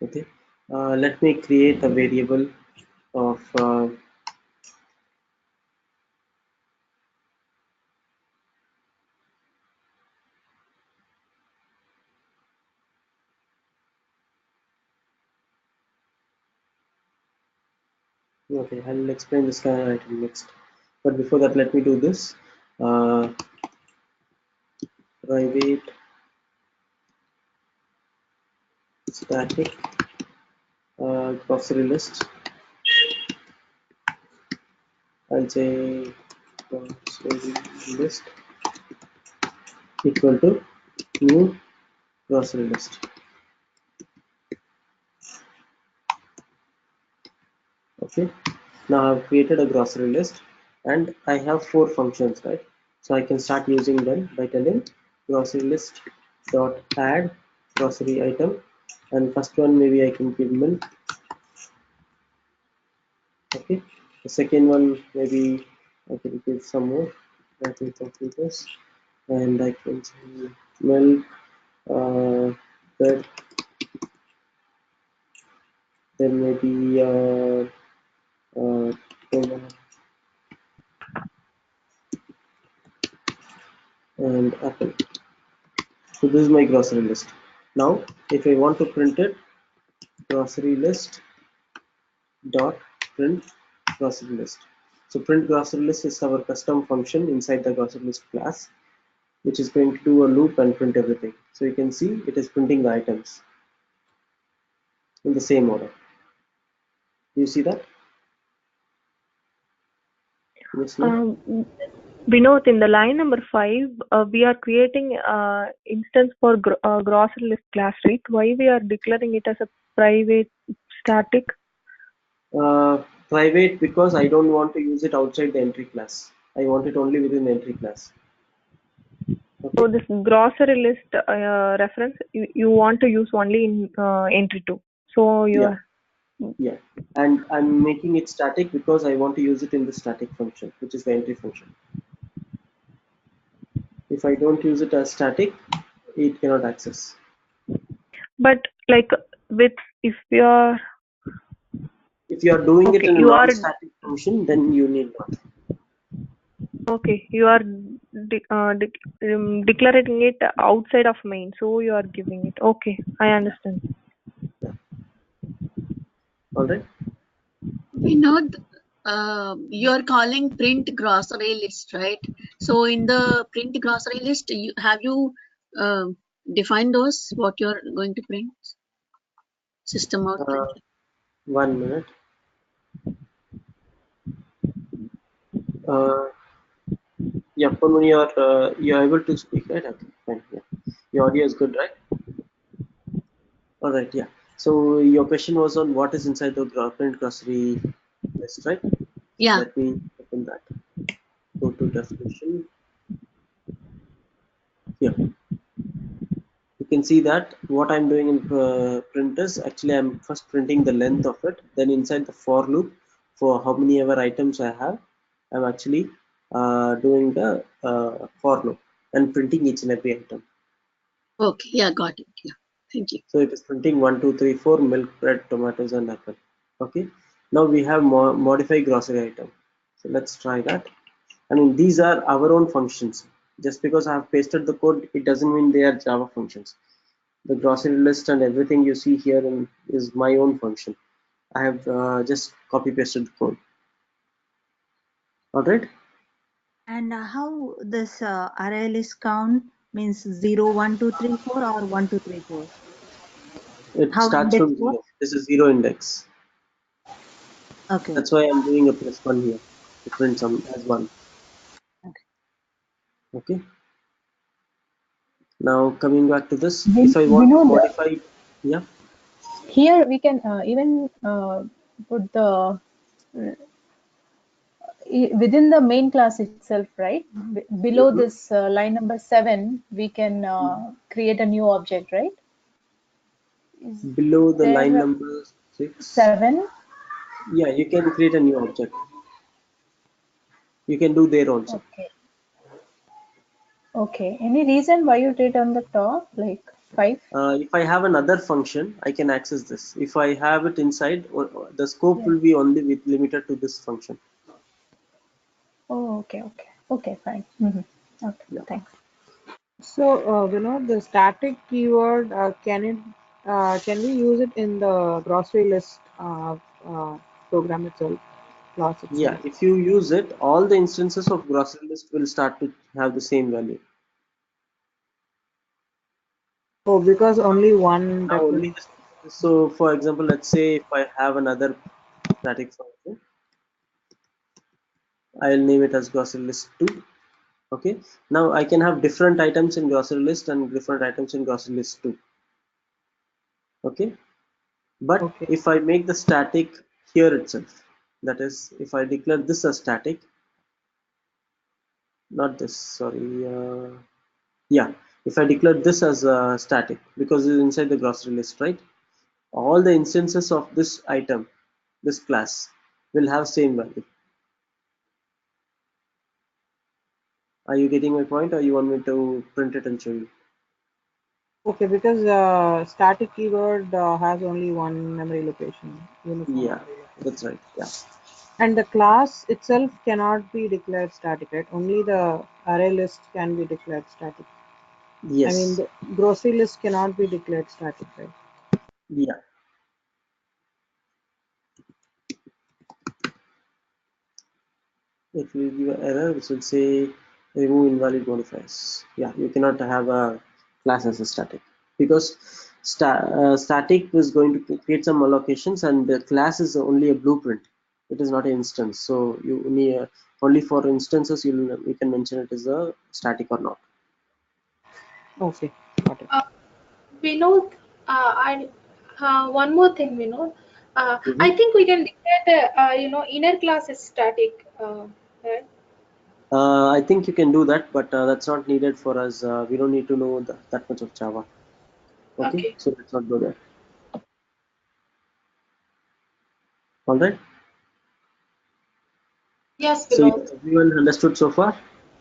Okay, let me create a variable of okay, I'll explain this kind of item next, but before that let me do this. Private static grocery list. I'll say grocery list equal to new grocery list. Okay, now I've created a grocery list and I have 4 functions, right? So I can start using them by telling grocery list dot add grocery item, and first one maybe I can give milk. Okay, the second one maybe I can give some more. Let me copy this and I can say milk, bread, then maybe and apple. So this is my grocery list. Now if I want to print it, grocery list dot print grocery list. So print grocery list is our custom function inside the grocery list class, which is going to do a loop and print everything. So you can see it is printing the items in the same order. Do you see that? Yes, no? Vinod, in the line number 5, we are creating instance for grocery list class, right? Why we are declaring it as a private static? Private because I don't want to use it outside the entry class. I want it only within the entry class. Okay. So this grocery list reference you want to use only in entry 2. So you are. Yeah, and I'm making it static because I want to use it in the static function, which is the entry function. If I don't use it as static, it cannot access. But like with if you are doing it in a non-static function, then you need not. Okay, you are declaring it outside of main, so you are giving it. Okay, I understand. Yeah. All right. Vinod, you are calling print grocery list, right? So in the print grocery list, have you defined those, what you're going to print? System out print. 1 minute. Yeah, Purman, you're able to speak, right? Okay, fine. Yeah, your audio is good, right? All right. Yeah. So your question was on what is inside the print grocery list, right? Yeah. Let me open explain that. Go to definition. Here you can see that what I'm doing in print is actually I'm first printing the length of it. Then inside the for loop, for how many ever items I have, I'm actually doing the for loop and printing each and every item. Okay, yeah, got it. Yeah, thank you. So it is printing 1, 2, 3, 4 milk, bread, tomatoes, and apple. Okay. Now we have modify grocery item. So let's try that. I mean, these are our own functions. Just because I have pasted the code, it doesn't mean they are Java functions. The grocery list and everything you see here is my own function. I have just copy pasted the code. All right. And how this array list count means 0, 1, 2, 3, 4 or 1, 2, 3, 4? It How starts index from work? 0. This is 0 index. Okay. That's why I'm doing a +1 here to print some as 1. Okay. Okay. Now coming back to this, if I want to modify, yeah. Here we can even put the within the main class itself, right? Below this line number 7, we can create a new object, right? Is Below the line there number 6, 7? yeah, you can create a new object. You can do there also. Okay. Okay. Any reason why you did on the top, like 5? If I have another function, I can access this. If I have it inside, the scope Yeah. will be only limited to this function. Oh, okay, okay. Okay, fine. Okay, Yeah. thanks. So, the static keyword, can we use it in the grocery list program itself, class Yeah, itself? if you use it, all the instances of grocery list will start to have the same value. Oh, because only one Now only reference. so for example, let's say if I have another static function, I'll name it as grocery list 2. Okay. Now I can have different items in grocery list and different items in grocery list 2. Okay. But Okay. if I make the static here itself, that is, if I declare this as static, not this, sorry, yeah, if I declare this as static because it's inside the grocery list, right? All the instances of this item, this class, will have same value. Are you getting my point, or you want me to print it and show you? Okay, because static keyword has only one memory location, uniform Yeah, memory location. that's right. Yeah. And the class itself cannot be declared static, right? Only the array list can be declared static. I mean, Yes. the grocery list cannot be declared static, right? Yeah. It will give an error which will say remove invalid modifiers. Yeah, you cannot have a class as a static because static is going to create some allocations and the class is only a blueprint. It is not an instance. So you need only for instances you can mention it as a static or not. Okay, got it. Vinod, I one more thing, Vinod. I Mhm. think we can declare the inner class is static. Right? I think you can do that, but that's not needed for us. We don't need to know that much of Java. Okay, Okay. so let's not go there. All right. Yes, So Vinod. everyone understood so far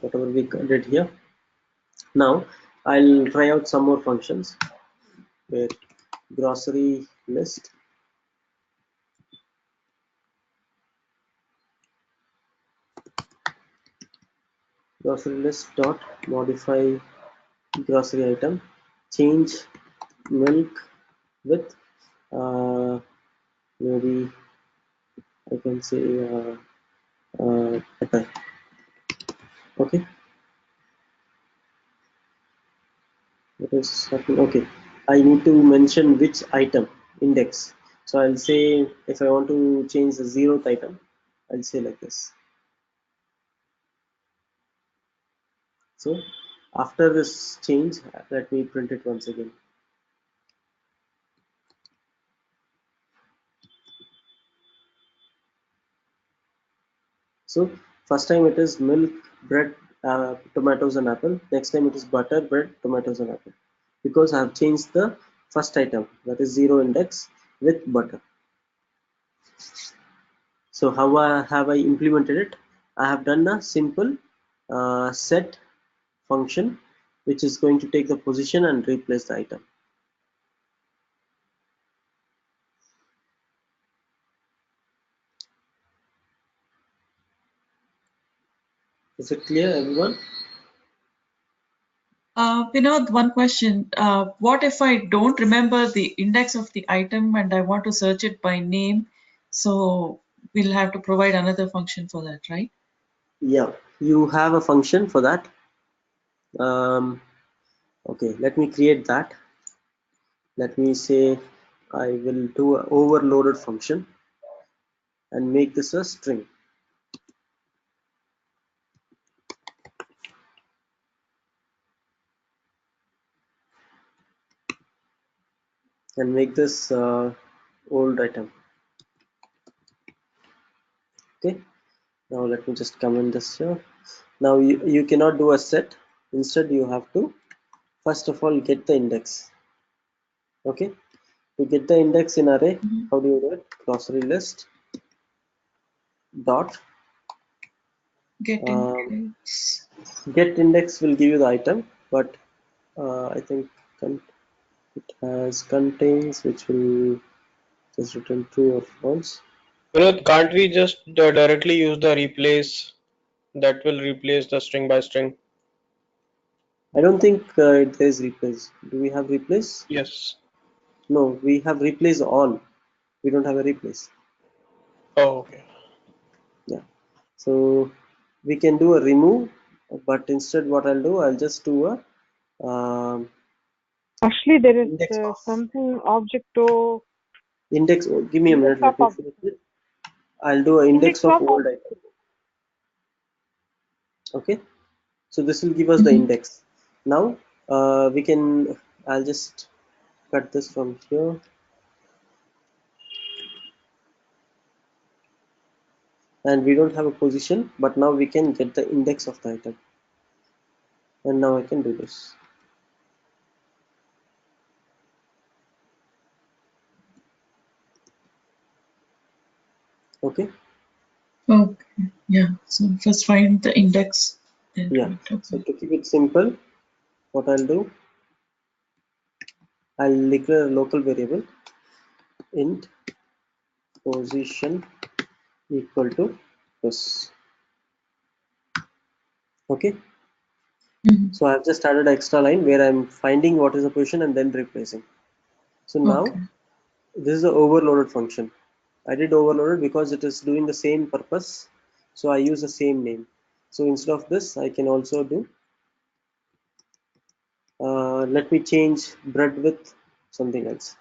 whatever we did here. Now I'll try out some more functions where grocery list dot modify grocery item change milk with maybe I can say pepper. Okay, what is happening? Okay, I need to mention which item index. So I'll say if I want to change the 0th item, I'll say like this. So after this change, let me print it once again. So First time it is milk, bread, tomatoes and apple. Next time it is butter, bread, tomatoes and apple. Because I have changed the first item, that is 0 index, with butter. So how have I implemented it? I have done a simple set function which is going to take the position and replace the item. Is it clear, everyone? Vinod, one question. What if I don't remember the index of the item and I want to search it by name? So we'll have to provide another function for that, right? Yeah, you have a function for that. Okay, let me create that. Let me say I will do an overloaded function and make this a string. And make this old item. Okay, now let me just comment this here. Now you cannot do a set. Instead, you have to first of all get the index. Okay, to get the index in array, how do you do it? Glossary list dot Get index. Get index will give you the item, but I think it has contains which will just return true or false. Vinod, can't we just directly use the replace that will replace the string by string? I don't think there is replace. Do we have replace? Yes. No, we have replace all. We don't have a replace. Oh, okay. Yeah. So we can do a remove, but instead what I'll do, I'll just do a Actually, there is index of something object to index. Give me a index minute. of Let me finish it. I'll do an index of old object. item. Okay. So this will give us the index. Now we can. I'll just cut this from here. And we don't have a position, but now we can get the index of the item. And now I can do this. Okay. Okay. Yeah. So first find the index. Then Yeah. So to keep it simple, what I'll do, I'll declare a local variable int position equal to this. Okay. So I've just added an extra line where I'm finding what is the position and then replacing. So now this is the overloaded function. I did overloaded because it is doing the same purpose. So I use the same name. So instead of this, I can also do, let me change bread with something else.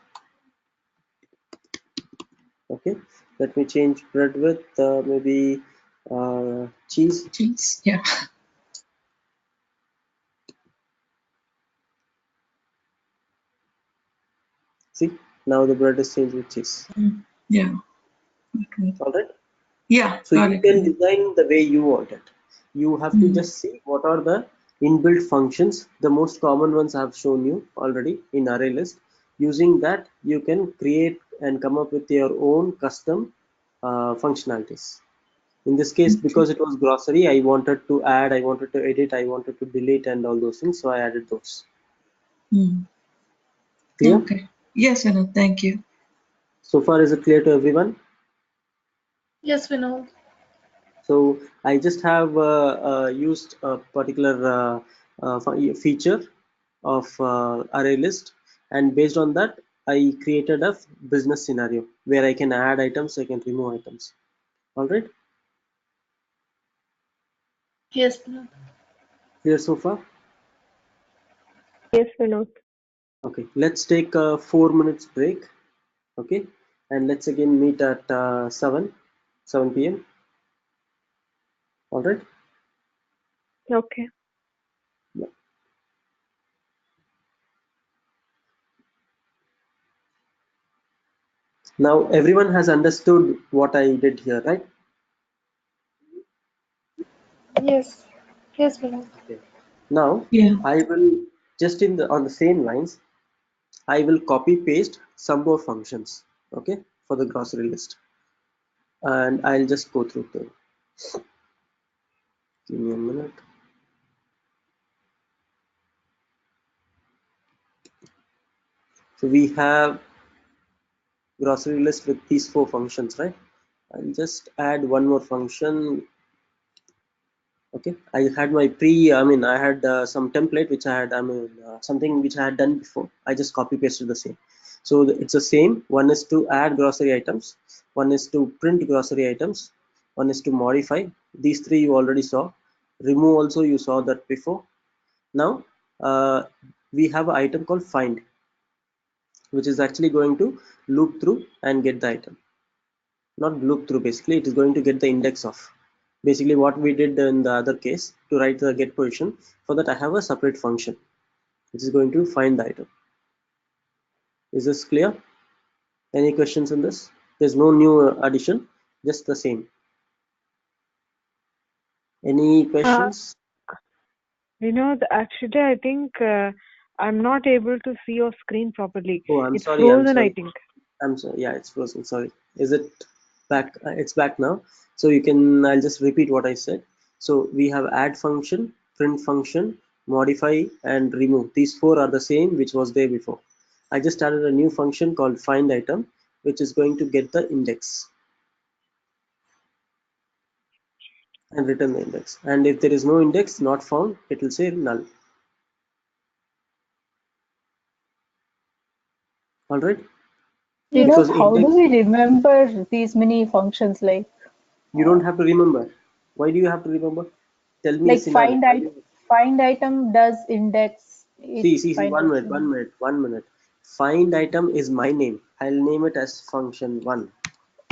Okay, let me change bread with maybe cheese. Cheese, yeah. See, now the bread is changed with cheese. Yeah. All right. Yeah. So you can design the way you want it. You have to just see what are the inbuilt functions. The most common ones I have shown you already in array list. Using that, you can create and come up with your own custom functionalities. In this case, because it was grocery, I wanted to add, I wanted to edit, I wanted to delete and all those things. So I added those. Clear? Okay. Yes, Vinod, thank you. So far, is it clear to everyone? Yes, Vinod. So I just have used a particular feature of array list, and based on that, I created a business scenario where I can add items, I can remove items. All right. Yes, Vinod. Clear so far? Yes, Vinod. Okay. Let's take a 4 minutes break. Okay, and let's again meet at 7 p.m. All right. Okay. Yeah. Now everyone has understood what I did here, right? Yes. Yes, Vinod. Okay. Now Yeah. I will just on the same lines, I will copy paste some more functions, okay, for the grocery list, and I'll just go through them. Give me a minute. So we have grocery list with these 4 functions, right? I'll just add one more function. Okay, I had my I had some template which I had, something which I had done before. I just copy pasted the same. So it's the same. One is to add grocery items, one is to print grocery items, one is to modify. These 3 you already saw. Remove also you saw that before. Now we have an item called find, which is actually going to loop through and get the item. Not loop through, basically it is going to get the index of basically what we did in the other case to write the get position. For that I have a separate function which is going to find the item. Is this clear? Any questions on this? There's no new addition, just the same. Any questions? Vinod, actually, I think I'm not able to see your screen properly. Oh, I'm It's sorry, frozen, I think. I'm sorry, yeah, it's frozen, sorry. Is it back? It's back now. So you can, I'll just repeat what I said. So we have add function, print function, modify and remove. These 4 are the same which was there before. I just added a new function called find item, which is going to get the index and return the index. And if there is no index not found, it will say null. All right. Yes. Because How do index, we remember these many functions like you don't have to remember. Why do you have to remember? Tell me a like scenario. find item does index See, its see, see, find item. one minute. Find item is my name. I'll name it as function 1.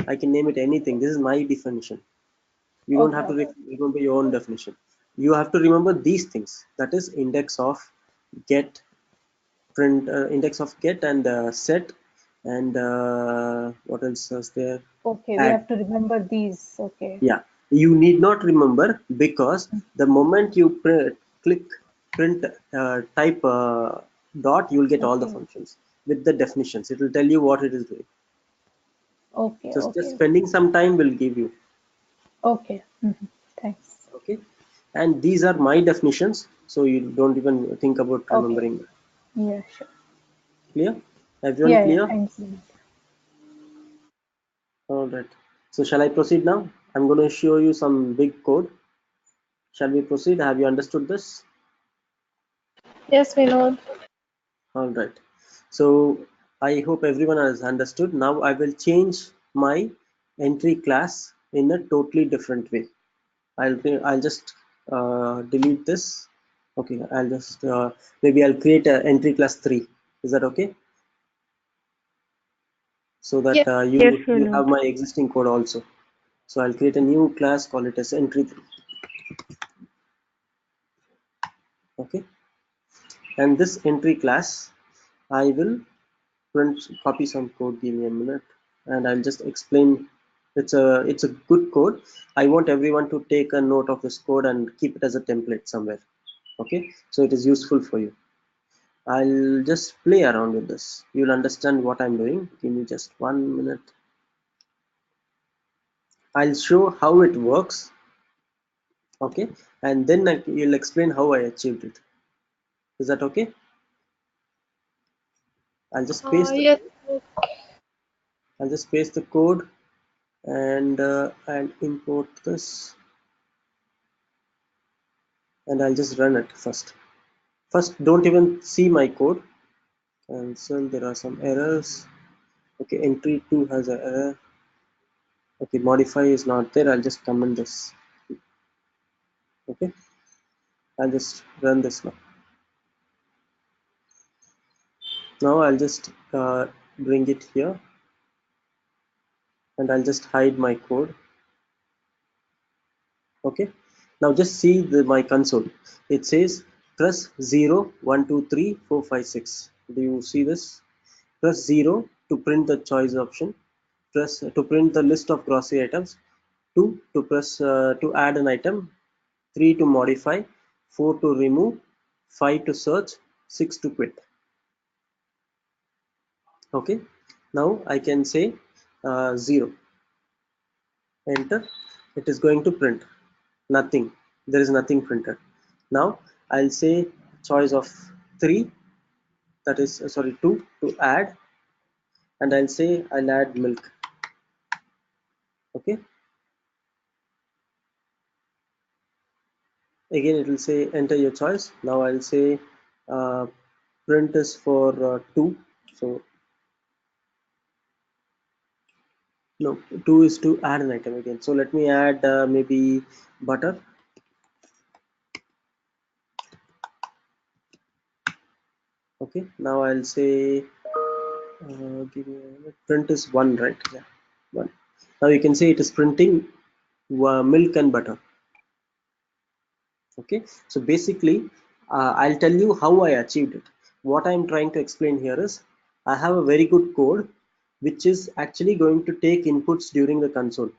I can name it anything. This is my definition. You don't Okay, have to okay. remember your own definition. You have to remember these things. That is index of get, print, index of get and set, and what else is there? Okay, we Add. have to remember these. Okay. Yeah, you need not remember, because the moment you click print type dot, you will get all the Okay. functions with the definitions. It will tell you what it is doing. Okay, So just okay. spending some time will give you. Okay. Thanks. Okay, and these are my definitions, so you don't even think about Okay. remembering. Yeah, sure. Clear? Everyone Yeah, clear? thanks. All right. So shall I proceed now? I'm going to show you some big code. Shall we proceed? Have you understood this? Yes, Vinod. All right. So I hope everyone has understood. Now I will change my entry class in a totally different way. I'll just delete this. Okay, I'll just maybe I'll create an entry class 3. Is that okay? So that Yes. Yes, you Vinod. have my existing code also. So I'll create a new class, call it as entry 3. Okay, and this entry class I will copy some code. Give me a minute, and I'll just explain. It's a good code. I want everyone to take a note of this code and keep it as a template somewhere. Okay, so it is useful for you. I'll just play around with this. You'll understand what I'm doing. Give me just 1 minute. I'll show how it works. Okay, and then you'll explain how I achieved it. Is that okay? I'll just paste the Yes. code. I'll just paste the code, and I'll import this, and I'll just run it first. First, don't even see my code. Cancel. There are some errors. Okay, entry 2 has an error. Okay, modify is not there. I'll just comment this. Okay, I'll just run this now. Now I'll just bring it here, and I'll just hide my code. Okay, now just see my console. It says press 0, 1, 2, 3, 4, 5, 6. Do you see this? Press 0 to print the choice option. Press to print the list of grocery items. 2 to press to add an item. 3 to modify, 4 to remove, 5 to search, 6 to quit. Okay, now I can say 0, enter. It is going to print nothing. There is nothing printed. Now I'll say choice of 3, that is 2 to add, and I'll say I'll add milk. Okay, again it will say enter your choice. Now I'll say print is for 2, so no, 2 is to add an item again. So let me add maybe butter. Okay, now I'll say give me a minute. Print is 1, right? Yeah, 1. Now you can see it is printing milk and butter. Okay, so basically I'll tell you how I achieved it. What I'm trying to explain here is I have a very good code which is actually going to take inputs during the console.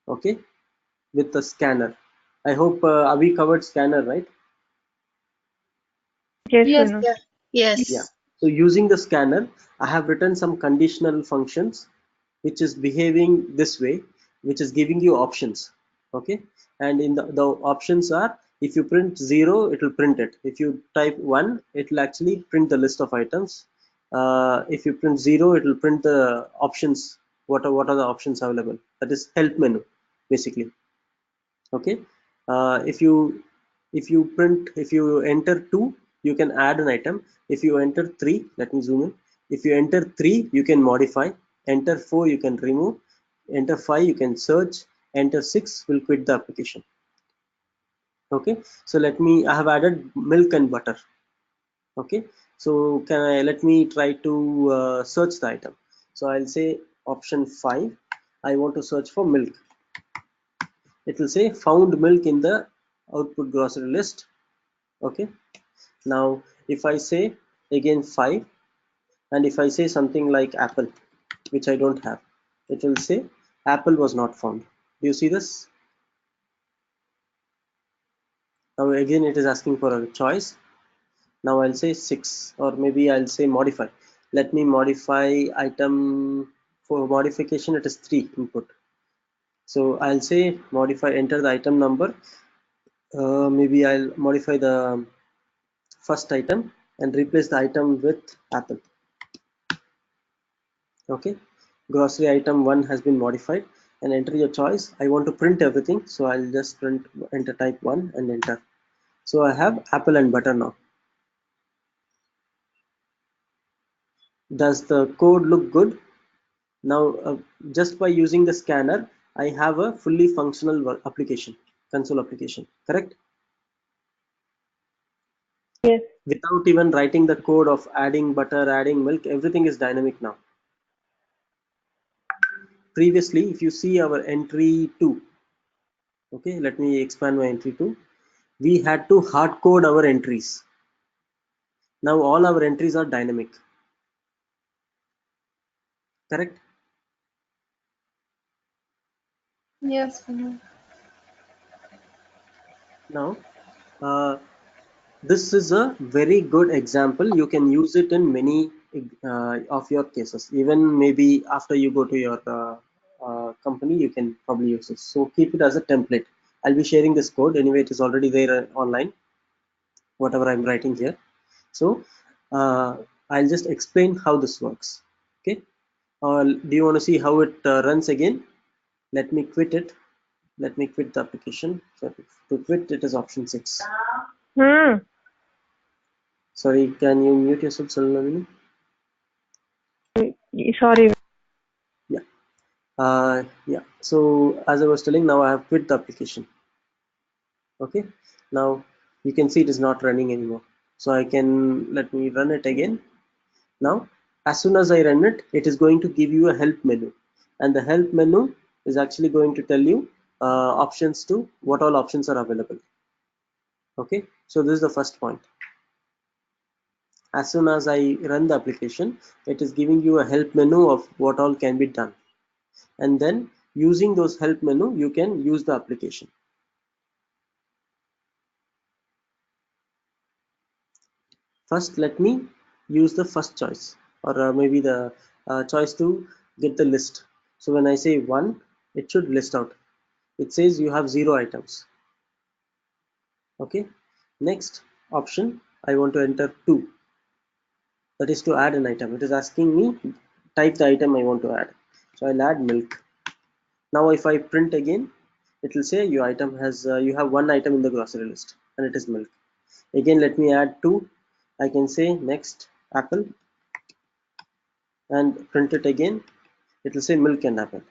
Okay, with the scanner. I hope we covered scanner, right? Yes, Yes. Vinu. Yes. Yeah. So using the scanner, I have written some conditional functions which is behaving this way, which is giving you options. Okay, and in the options are, if you print 0, it will print it. If you type 1, it will actually print the list of items. If you print 0, it will print the options. What are the options available? That is help menu, basically. Okay, if you enter 2, you can add an item. If you enter 3, let me zoom in. If you enter 3, you can modify. Enter 4, you can remove. Enter 5, you can search. Enter 6 will quit the application. Okay, so I have added milk and butter. Okay, so let me try to search the item. So I'll say option 5, I want to search for milk. It will say found milk in the output grocery list. Okay, now if I say again 5, and if I say something like apple, which I don't have, it will say apple was not found. Do you see this? Now again it is asking for a choice. Now I'll say 6, or maybe I'll say modify. Let me modify item. For modification it is 3 input. So I'll say modify, enter the item number. Maybe I'll modify the first item and replace the item with apple. Okay, grocery item 1 has been modified, and enter your choice. I want to print everything, so I'll just print, enter type 1 and enter. So I have apple and butter now. Does the code look good? Now just by using the scanner, I have a fully functional application, console application, correct? Yes. Without even writing the code of adding butter, adding milk, everything is dynamic now. Previously, if you see our entry 2, okay, let me expand my entry 2. We had to hard code our entries. Now all our entries are dynamic, correct? Yes, Vinu. Now this is a very good example. You can use it in many of your cases. Even maybe after you go to your company, you can probably use it. So keep it as a template. I'll be sharing this code anyway. It is already there online, whatever I'm writing here. So I'll just explain how this works. Okay, do you want to see how it runs again? Let me quit it. Let me quit the application. So to quit, it is option 6. Sorry, can you mute yourself, Salonamini? Sorry. Yeah, so as I was telling, now I have quit the application. Okay, now you can see it is not running anymore. So I can, let me run it again. Now as soon as I run it, it is going to give you a help menu, and the help menu is actually going to tell you options to what all options are available. Okay, so this is the first point. As soon as I run the application, it is giving you a help menu of what all can be done, and then using those help menu, you can use the application. First, let me use the first choice, or maybe the choice to get the list. So when I say 1, it should list out. It says you have 0 items. Okay. Next option, I want to enter 2. That is to add an item. It is asking me type the item I want to add. So I'll add milk. Now if I print again, it will say your item has you have 1 item in the grocery list, and it is milk. Again, let me add 2. I can say next apple, and print it again. It will say milk and apple.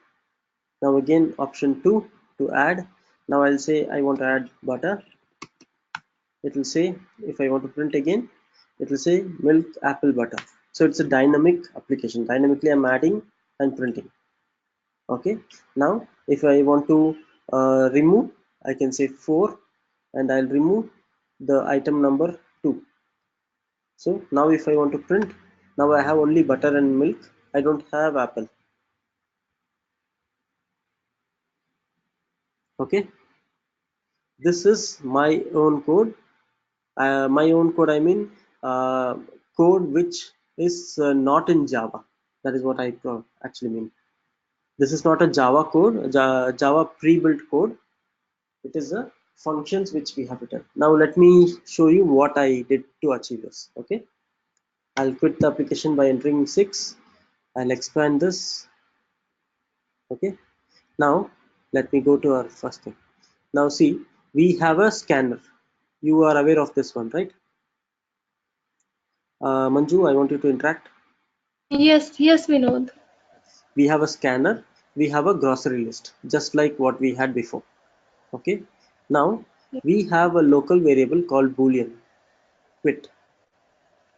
Now again option 2 to add. Now I'll say I want to add butter. It will say, if I want to print again, it will say milk, apple, butter. So it's a dynamic application. Dynamically I'm adding and printing. Okay. Now if I want to remove, I can say 4, and I'll remove the item number 2. So now if I want to print, now I have only butter and milk. I don't have apple. Okay. This is my own code. My own code, I mean code which is not in Java. That is what I actually mean. This is not a Java code, Java pre-built code. It is a functions which we have written. Now let me show you what I did to achieve this. Okay, I'll quit the application by entering 6. I'll expand this. Okay, now let me go to our first thing. Now see, we have a scanner. You are aware of this one, right? Manju, I want you to interact. Yes, Vinod. We have a scanner, we have a grocery list, just like what we had before. Okay, now we have a local variable called boolean quit,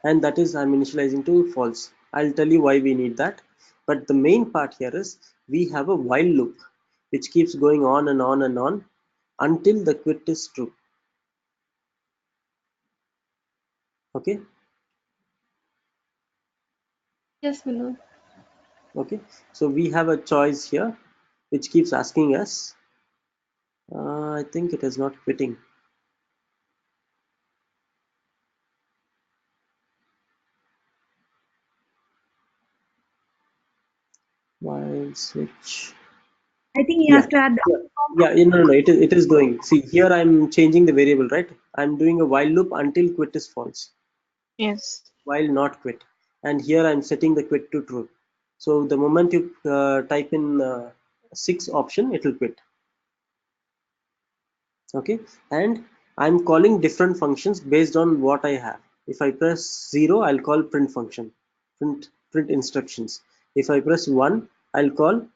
and that is I'm initializing to false. I'll tell you why we need that, but the main part here is we have a while loop which keeps going on and on and on until the quit is true. Okay. Yes, Vinod. Okay, so we have a choice here which keeps asking us, I think it is not quitting. While switch. I think you have to add the No, it is going. See, here I'm changing the variable, right? I'm doing a while loop until quit is false, Yes. while not quit. And here I'm setting the quit to true. So the moment you type in 6 option, it will quit. Okay, and I'm calling different functions based on what I have. If I press 0, I'll call print function, print instructions. If I press 1, I'll call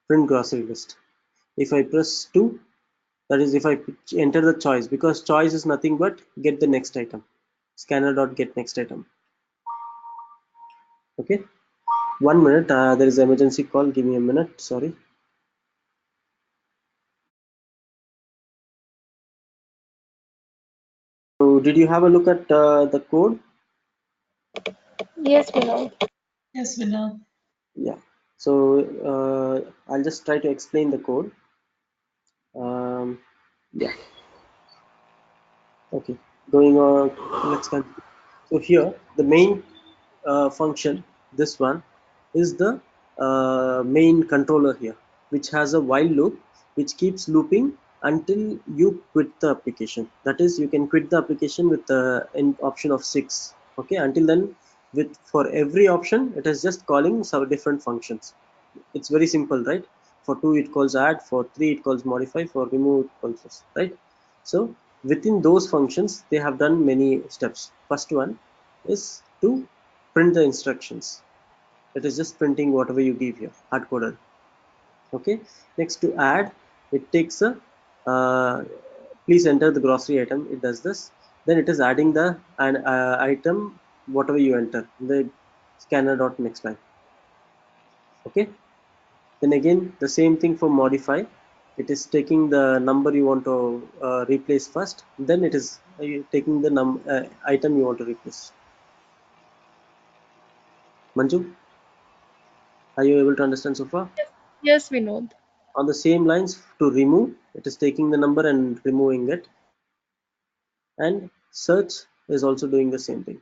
print grocery list. If I press 2, that is if I enter the choice, because choice is nothing but get the next item, scanner dot get next item. Okay, 1 minute, there is an emergency call, give me a minute, sorry. So did you have a look at the code? Yes, Vinod. Yes, Vinod. Yeah, so I'll just try to explain the code. Yeah, okay, going on, let's continue. So here the main function, this one, is the main controller here, which has a while loop which keeps looping until you quit the application. That is, you can quit the application with the option of 6. Okay, until then, with for every option it is just calling some different functions. It's very simple, right? For 2 it calls add, for 3 it calls modify, for remove it calls this, right? So within those functions they have done many steps. First one is to print the instructions. It is just printing whatever you give here, hard coded. Okay, next to add, it takes a please enter the grocery item. It does this. Then it is adding the item whatever you enter in the scanner dot next line. Okay, then again the same thing for modify. It is taking the number you want to replace first, then it is taking the item you want to replace. Manju, are you able to understand so far? Yes, Vinod. On the same lines, to remove, it is taking the number and removing it, and search is also doing the same thing.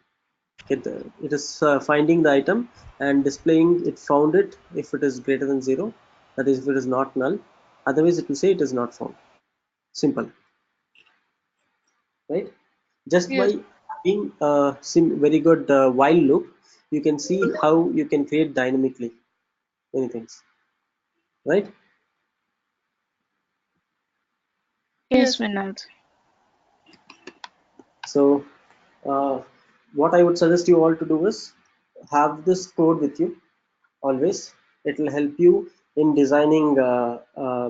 It is finding the item and displaying it found it if it is greater than 0, that is if it is not null, otherwise it will say it is not found. Simple, right? Just Yes. by having a very good while loop, you can see how you can create dynamically many things, right? Yes, Vinod. So what I would suggest you all to do is have this code with you always. It will help you in designing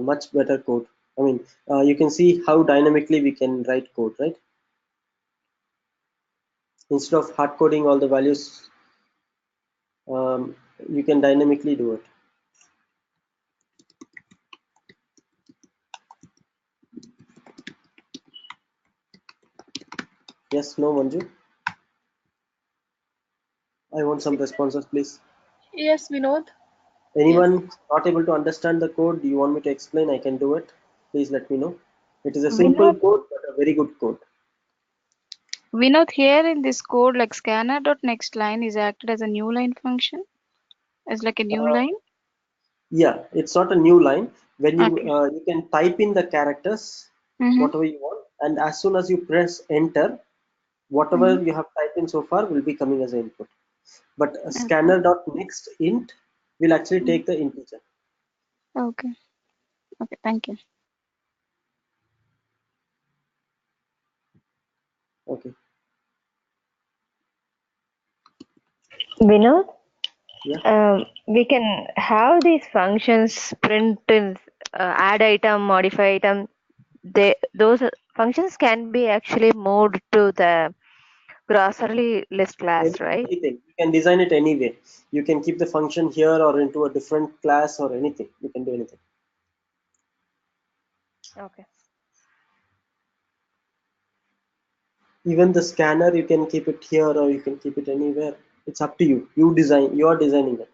much better code. I mean, you can see how dynamically we can write code, right? Instead of hard coding all the values, you can dynamically do it. Yes, no, Manju? I want some responses, please. Yes, Vinod. Anyone not able to understand the code? Do you want me to explain? I can do it. Please let me know. It is a simple Vinod, code, but a very good code. Vinod, here in this code, like scanner.nextLine is acted as a new line function. It's like a new Uh, line. yeah, it's not a new line. When Okay. you can type in the characters, whatever you want, and as soon as you press enter, whatever you have typed in so far will be coming as an input. But a Okay. scanner.nextInt will actually take the integer. Okay. Okay. Thank you. Okay. Vinod, Yeah. we can have these functions print in add item, modify item. Those functions can be actually moved to the grocery list class, right? Anything. You can design it anyway. You can keep the function here or into a different class or anything. You can do anything. Okay. Even the scanner, you can keep it here or you can keep it anywhere. It's up to you. You are designing it.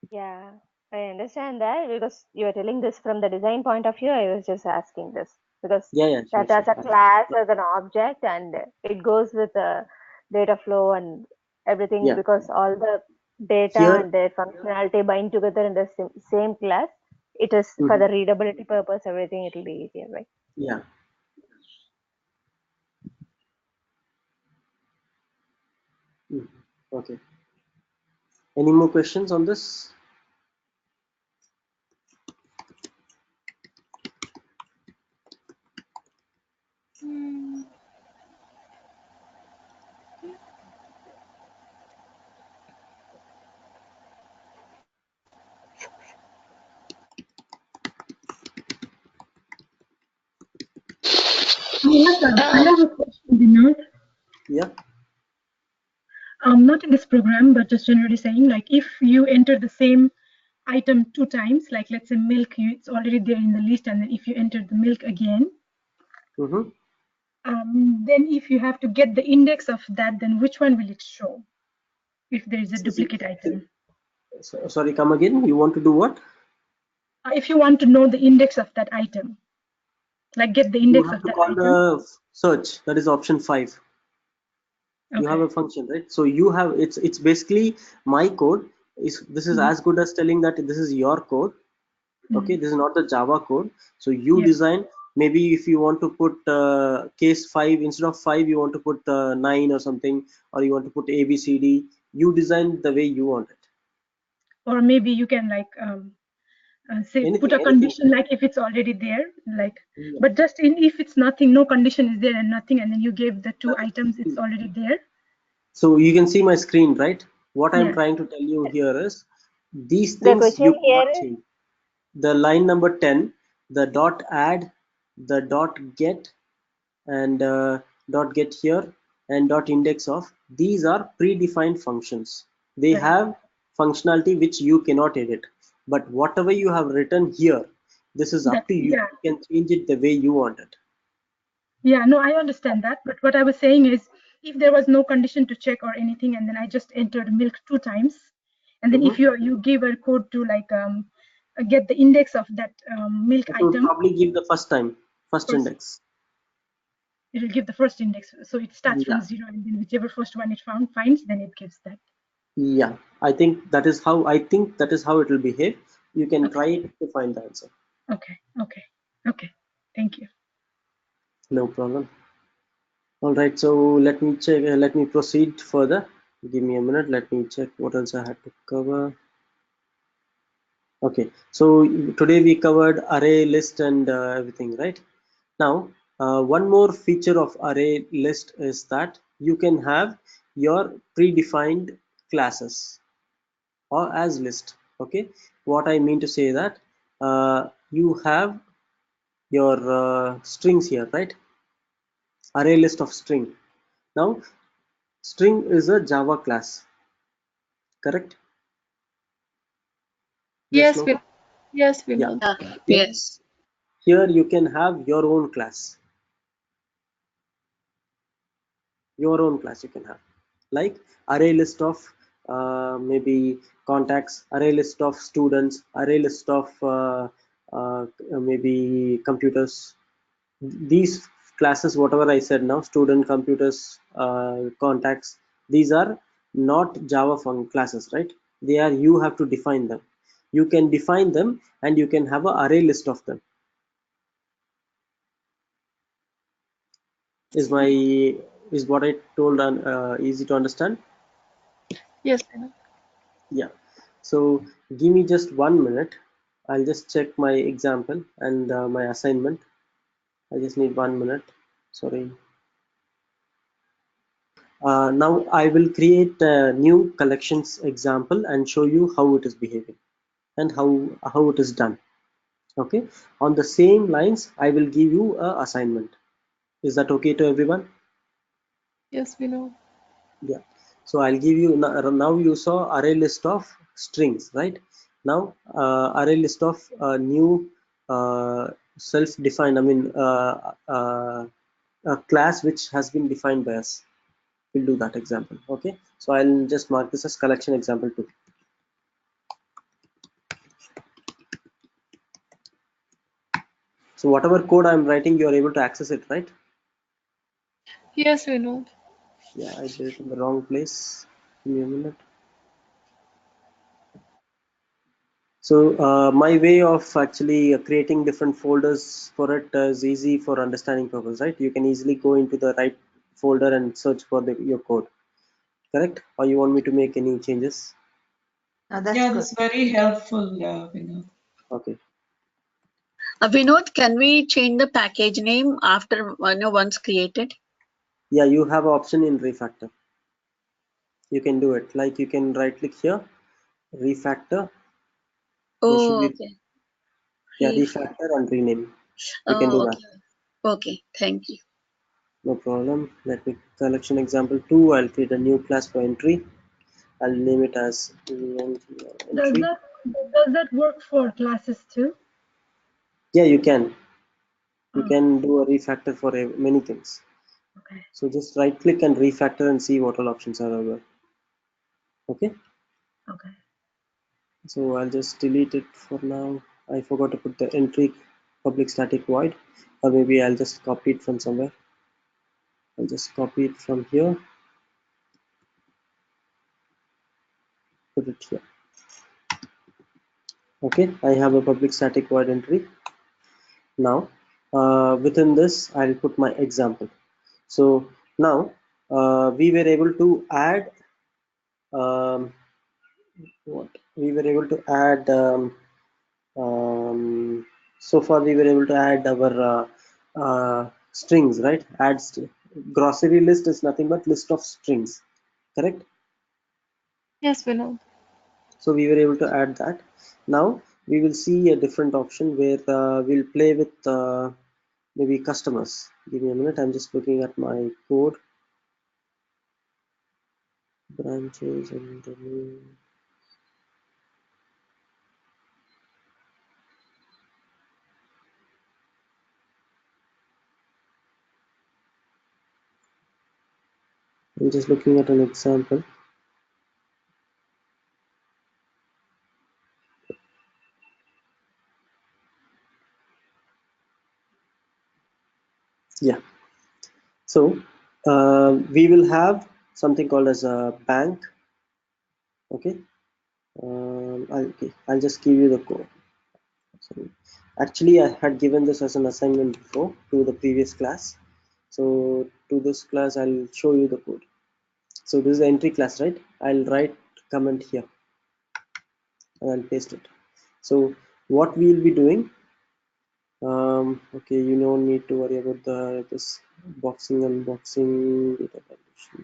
Yeah, I understand that because you are telling this from the design point of view. I was just asking this because Yeah, sure, that as a sure. class, as an object, and it goes with the data flow and everything Yeah. because all the data Here, and their functionality bind together in the same class. It is for the readability purpose, everything it will be easier, right? yeah. Okay. Any more questions on this? I have a question, Vinod. Yeah. Not in this program, but just generally saying, like if you enter the same item 2 times, like let's say milk, it's already there in the list, and then if you enter the milk again, then if you have to get the index of that, then which one will it show if there is a duplicate item? Sorry, come again. You want to do what? If you want to know the index of that item, like get the You index have of to that call item. the search. That is option 5. You have Okay. a function, right? So you have it's basically my code. This is as good as telling that this is your code. Okay, this is not the Java code. So you design. Maybe if you want to put case 5 instead of 5, you want to put 9 or something, or you want to put ABCD. You design the way you want it. Or maybe you can like say put a condition like if it's already there, like but just if it's nothing, no condition is there and nothing, and then you gave the 2 items, it's already there. So you can see my screen, right? What I'm Yeah. trying to tell you here is these The things you question here cannot is change. The line number 10, the dot add, the dot get, and dot get here, and dot index of, these are predefined functions. They have functionality which you cannot edit. But whatever you have written here, this is up to you. Yeah. You can change it the way you want it. Yeah, no, I understand that. But what I was saying is if there was no condition to check or anything, and then I just entered milk 2 times, and then if you give a code to like get the index of that milk It will item, probably give the first index. It will give the first index. So it starts from Yeah, 0, and then whichever first one it finds, then it gives that. yeah. I think that is how it will behave. You can Okay. try it to find the answer. Okay. Okay. Okay. Thank you. No problem. All right. So let me check. Let me proceed further. Give me a minute. Let me check what else I had to cover. Okay. So today we covered array, list, and everything, right? Now, one more feature of array list is that you can have your predefined classes or as list. Okay, what I mean to say that you have your strings here, right? Array list of string. Now, string is a Java class, correct? Yes, Yes, no? we Yeah. know. Here, Yes. here you can have your own class. Your own class you can have, like array list of maybe contacts, array list of students, array list of maybe computers. These classes, whatever I said now, student, computers, contacts, these are not Java classes, right? They are, you have to define them. You can define them and you can have an array list of them. Is what I told easy to understand? Yes, we know. Yeah. So give me just 1 minute. I'll just check my example and my assignment. I just need 1 minute. Sorry. Now I will create a new collections example and show you how it is behaving and how it is done. Okay. On the same lines, I will give you a assignment. Is that okay to everyone? Yes, we know. Yeah. So I'll give you now. You saw array list of strings, right? Now array list of new self-defined. I mean a class which has been defined by us. We'll do that example. Okay. So I'll just mark this as collection example 2. So whatever code I'm writing, you are able to access it, right? Yes, we know. Yeah, I did it in the wrong place. Give me a minute. So my way of actually creating different folders for it is easy for understanding purpose, right? You can easily go into the right folder and search for your code, correct? Or you want me to make any changes? That's Yeah, good. that's very helpful, Vinod. Okay. Vinod, can we change the package name after once created? Yeah, you have an option in refactor. You can do it. Like you can right click here, refactor. There should Oh, be, okay. yeah, refactor and rename. You can do Oh, that. okay. Okay, thank you. No problem. Let me collection example 2. I'll create a new class for entry. I'll name it as entry. Does that work for classes too? Yeah, you can. You Oh, can do a refactor for many things. okay. So just right click and refactor and see what all options are over. Okay. Okay. So I'll just delete it for now. I forgot to put the entry public static void, or maybe I'll just copy it from somewhere. I'll just copy it from here, put it here. Okay, I have a public static void entry. Now within this I'll put my example. So now we were able to add what we were able to add so far we were able to add our strings, right? Grocery list is nothing but list of strings, correct? Yes, we know. So we were able to add that. Now we will see a different option where we'll play with maybe customers. Give me a minute, I'm just looking at my code, branches and I'm just looking at an example. Yeah. So we will have something called as a bank. Okay, I'll just give you the code. Sorry. Actually, I had given this as an assignment before to the previous class. So to this class, I'll show you the code. So this is the entry class, right? I'll write comment here and I'll paste it. So what we will be doing, okay, you don't need to worry about this boxing, unboxing, data validation.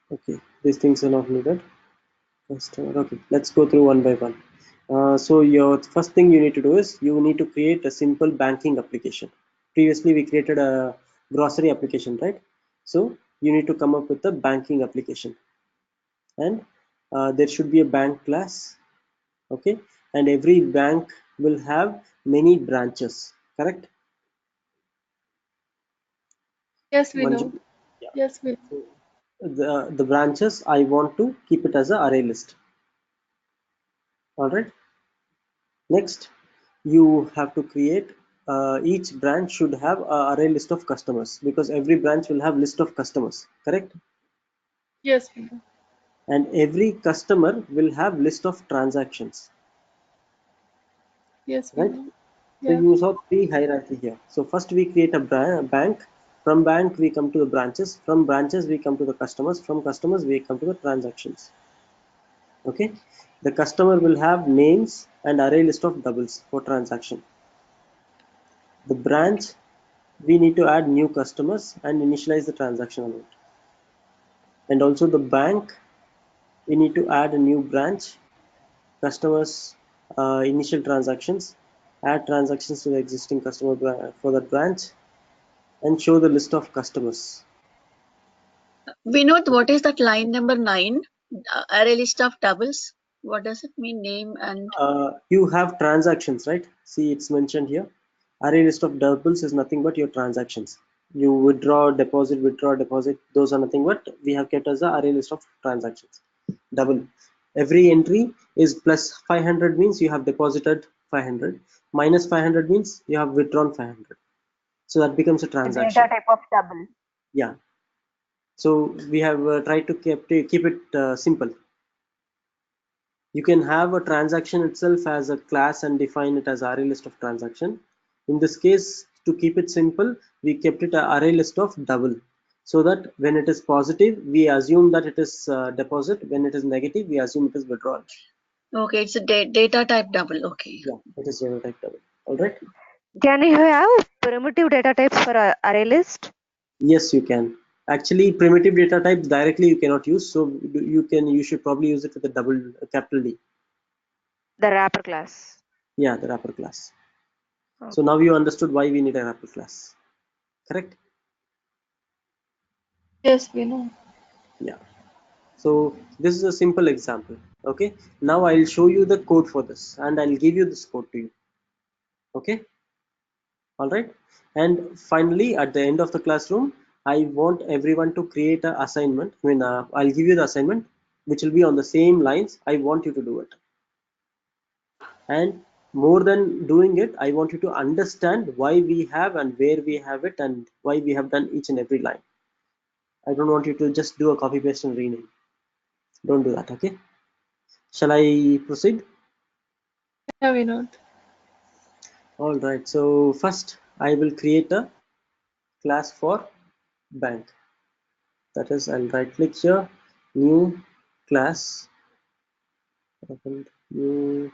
Okay, these things are not needed. Okay, let's go through one by one. So your first thing you need to do is you need to create a simple banking application. Previously we created a grocery application, right? So you need to come up with a banking application, and there should be a bank class. Okay, and every bank will have many branches, correct? Yes, we Manju? know. Yeah. Yes, we know. The branches I want to keep it as an array list. All right. Next, you have to create each branch should have a array list of customers, because every branch will have list of customers, correct? Yes, we know. And every customer will have list of transactions, Yes, we right? know. So Yeah. you saw three hierarchy here. So first we create a bank. From bank we come to the branches. From branches we come to the customers. From customers we come to the transactions. Okay, the customer will have names and array list of doubles for transaction. The branch, we need to add new customers and initialize the transaction amount. And also the bank, we need to add a new branch, customers, initial transactions, add transactions to the existing customer for that branch, and show the list of customers. Vinod, what is that line number 9? Array list of doubles. What does it mean? Name and You have transactions, right? See, it's mentioned here. Array list of doubles is nothing but your transactions. You withdraw, deposit, those are nothing but we have kept as the array list of transactions. Double, every entry is plus 500 means you have deposited 500, minus 500 means you have withdrawn 500, so that becomes a The transaction. data type of double. Yeah, so we have tried to keep it simple. You can have a transaction itself as a class and define it as array list of transaction. In this case, to keep it simple, we kept it an array list of double, so that when it is positive, we assume that it is deposit. When it is negative, we assume it is withdrawal. okay, it's a data type double. Okay. Yeah, it is data type double. All right. Can you have primitive data types for a array list? Yes, you can. Actually, primitive data types directly you cannot use. So you should probably use it with a double capital D. The wrapper class. Yeah, the wrapper class. Okay. So now you understood why we need a wrapper class, correct? Yes, we know. Yeah. So this is a simple example. Okay. Now I'll show you the code for this, and I'll give you this code to you. Okay. All right. And finally, at the end of the classroom, I want everyone to create an assignment. I mean, I'll give you the assignment, which will be on the same lines. I want you to do it. And more than doing it, I want you to understand why we have and where we have it and why we have done each and every line. I don't want you to just do a copy paste and rename. Don't do that. Okay. Shall I proceed? Yeah, we know. All right, so first I will create a class for bank. That is, I'll right click here, new class, open new,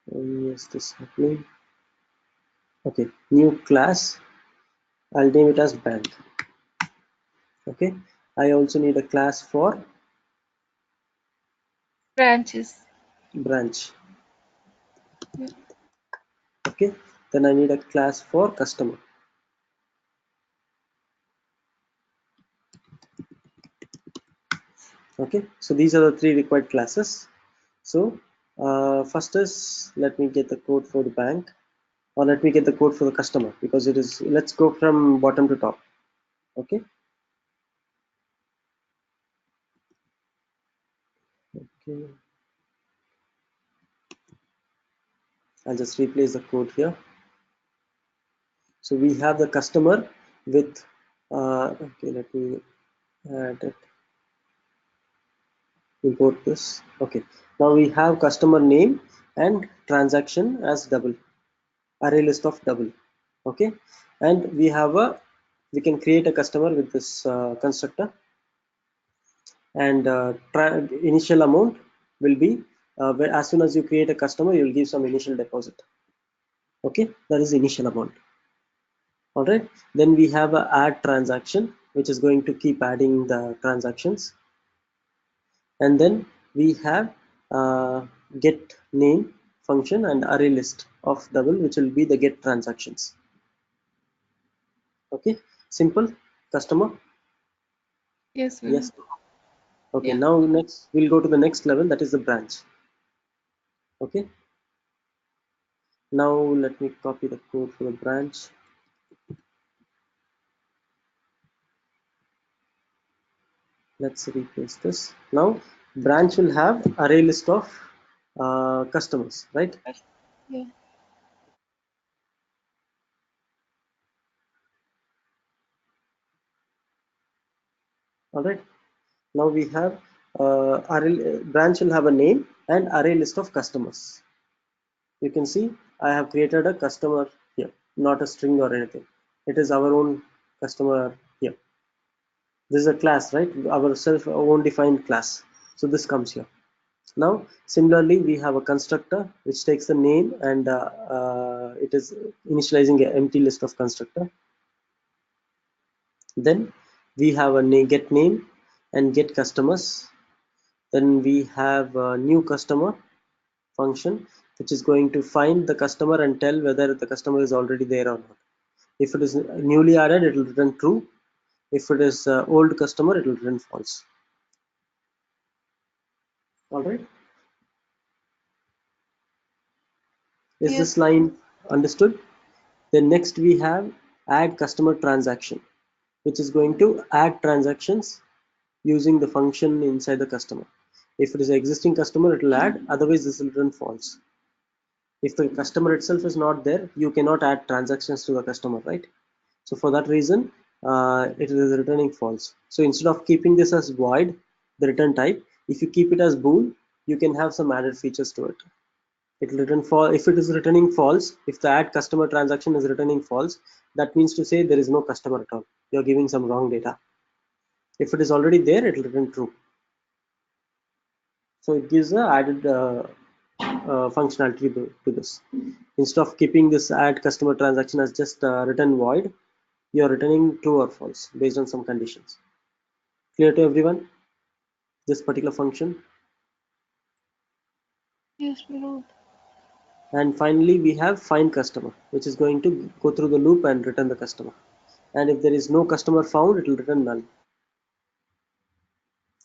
yes, this happening. Okay, new class, I'll name it as bank. Okay, I also need a class for Branches. branch. Yeah. Okay, then I need a class for customer. Okay, so these are the three required classes. So first is, let me get the code for the bank, or let me get the code for the customer, because it is, let's go from bottom to top. Okay. Okay. I'll just replace the code here. So we have the customer with okay, let me add it, import this. Okay, now we have customer name and transaction as double, array list of double. Okay, and we can create a customer with this constructor, and initial amount will be as soon as you create a customer, you'll give some initial deposit. Okay, that is initial amount. All right, then we have a add transaction, which is going to keep adding the transactions, and then we have get name function and array list of double, which will be the get transactions. Okay, simple. Customer? Yes, Yes. Okay, yeah. now next we'll go to the next level, that is the branch. Okay, now let me copy the code for the branch. Let's replace this. Now branch will have array list of customers, right? Yeah. All right, now we have branch will have a name and array list of customers. You can see I have created a customer here, not a string or anything. It is our own customer here. This is a class, right? Our self own defined class. So this comes here. Now similarly we have a constructor which takes the name, and it is initializing an empty list of constructor. Then we have a get name and get customers. Then we have a new customer function which is going to find the customer and tell whether the customer is already there or not. If it is newly added, it will return true. If it is old customer, it will return false. All right, is Yes. this line understood? Then next we have add customer transaction, which is going to add transactions using the function inside the customer. If it is an existing customer, it will add, otherwise this will return false. If the customer itself is not there, you cannot add transactions to the customer, right? So for that reason, it is returning false. So instead of keeping this as void, the return type, if you keep it as bool, you can have some added features to it. It will return false. If it is returning false, if the add customer transaction is returning false, that means to say there is no customer at all. You're giving some wrong data. If it is already there, it will return true. So it gives a added functionality to this. Instead of keeping this add customer transaction as just return void, you are returning true or false based on some conditions. Clear to everyone, this particular function? Yes, Vinod. And finally we have find customer, which is going to go through the loop and return the customer, and if there is no customer found, it will return null.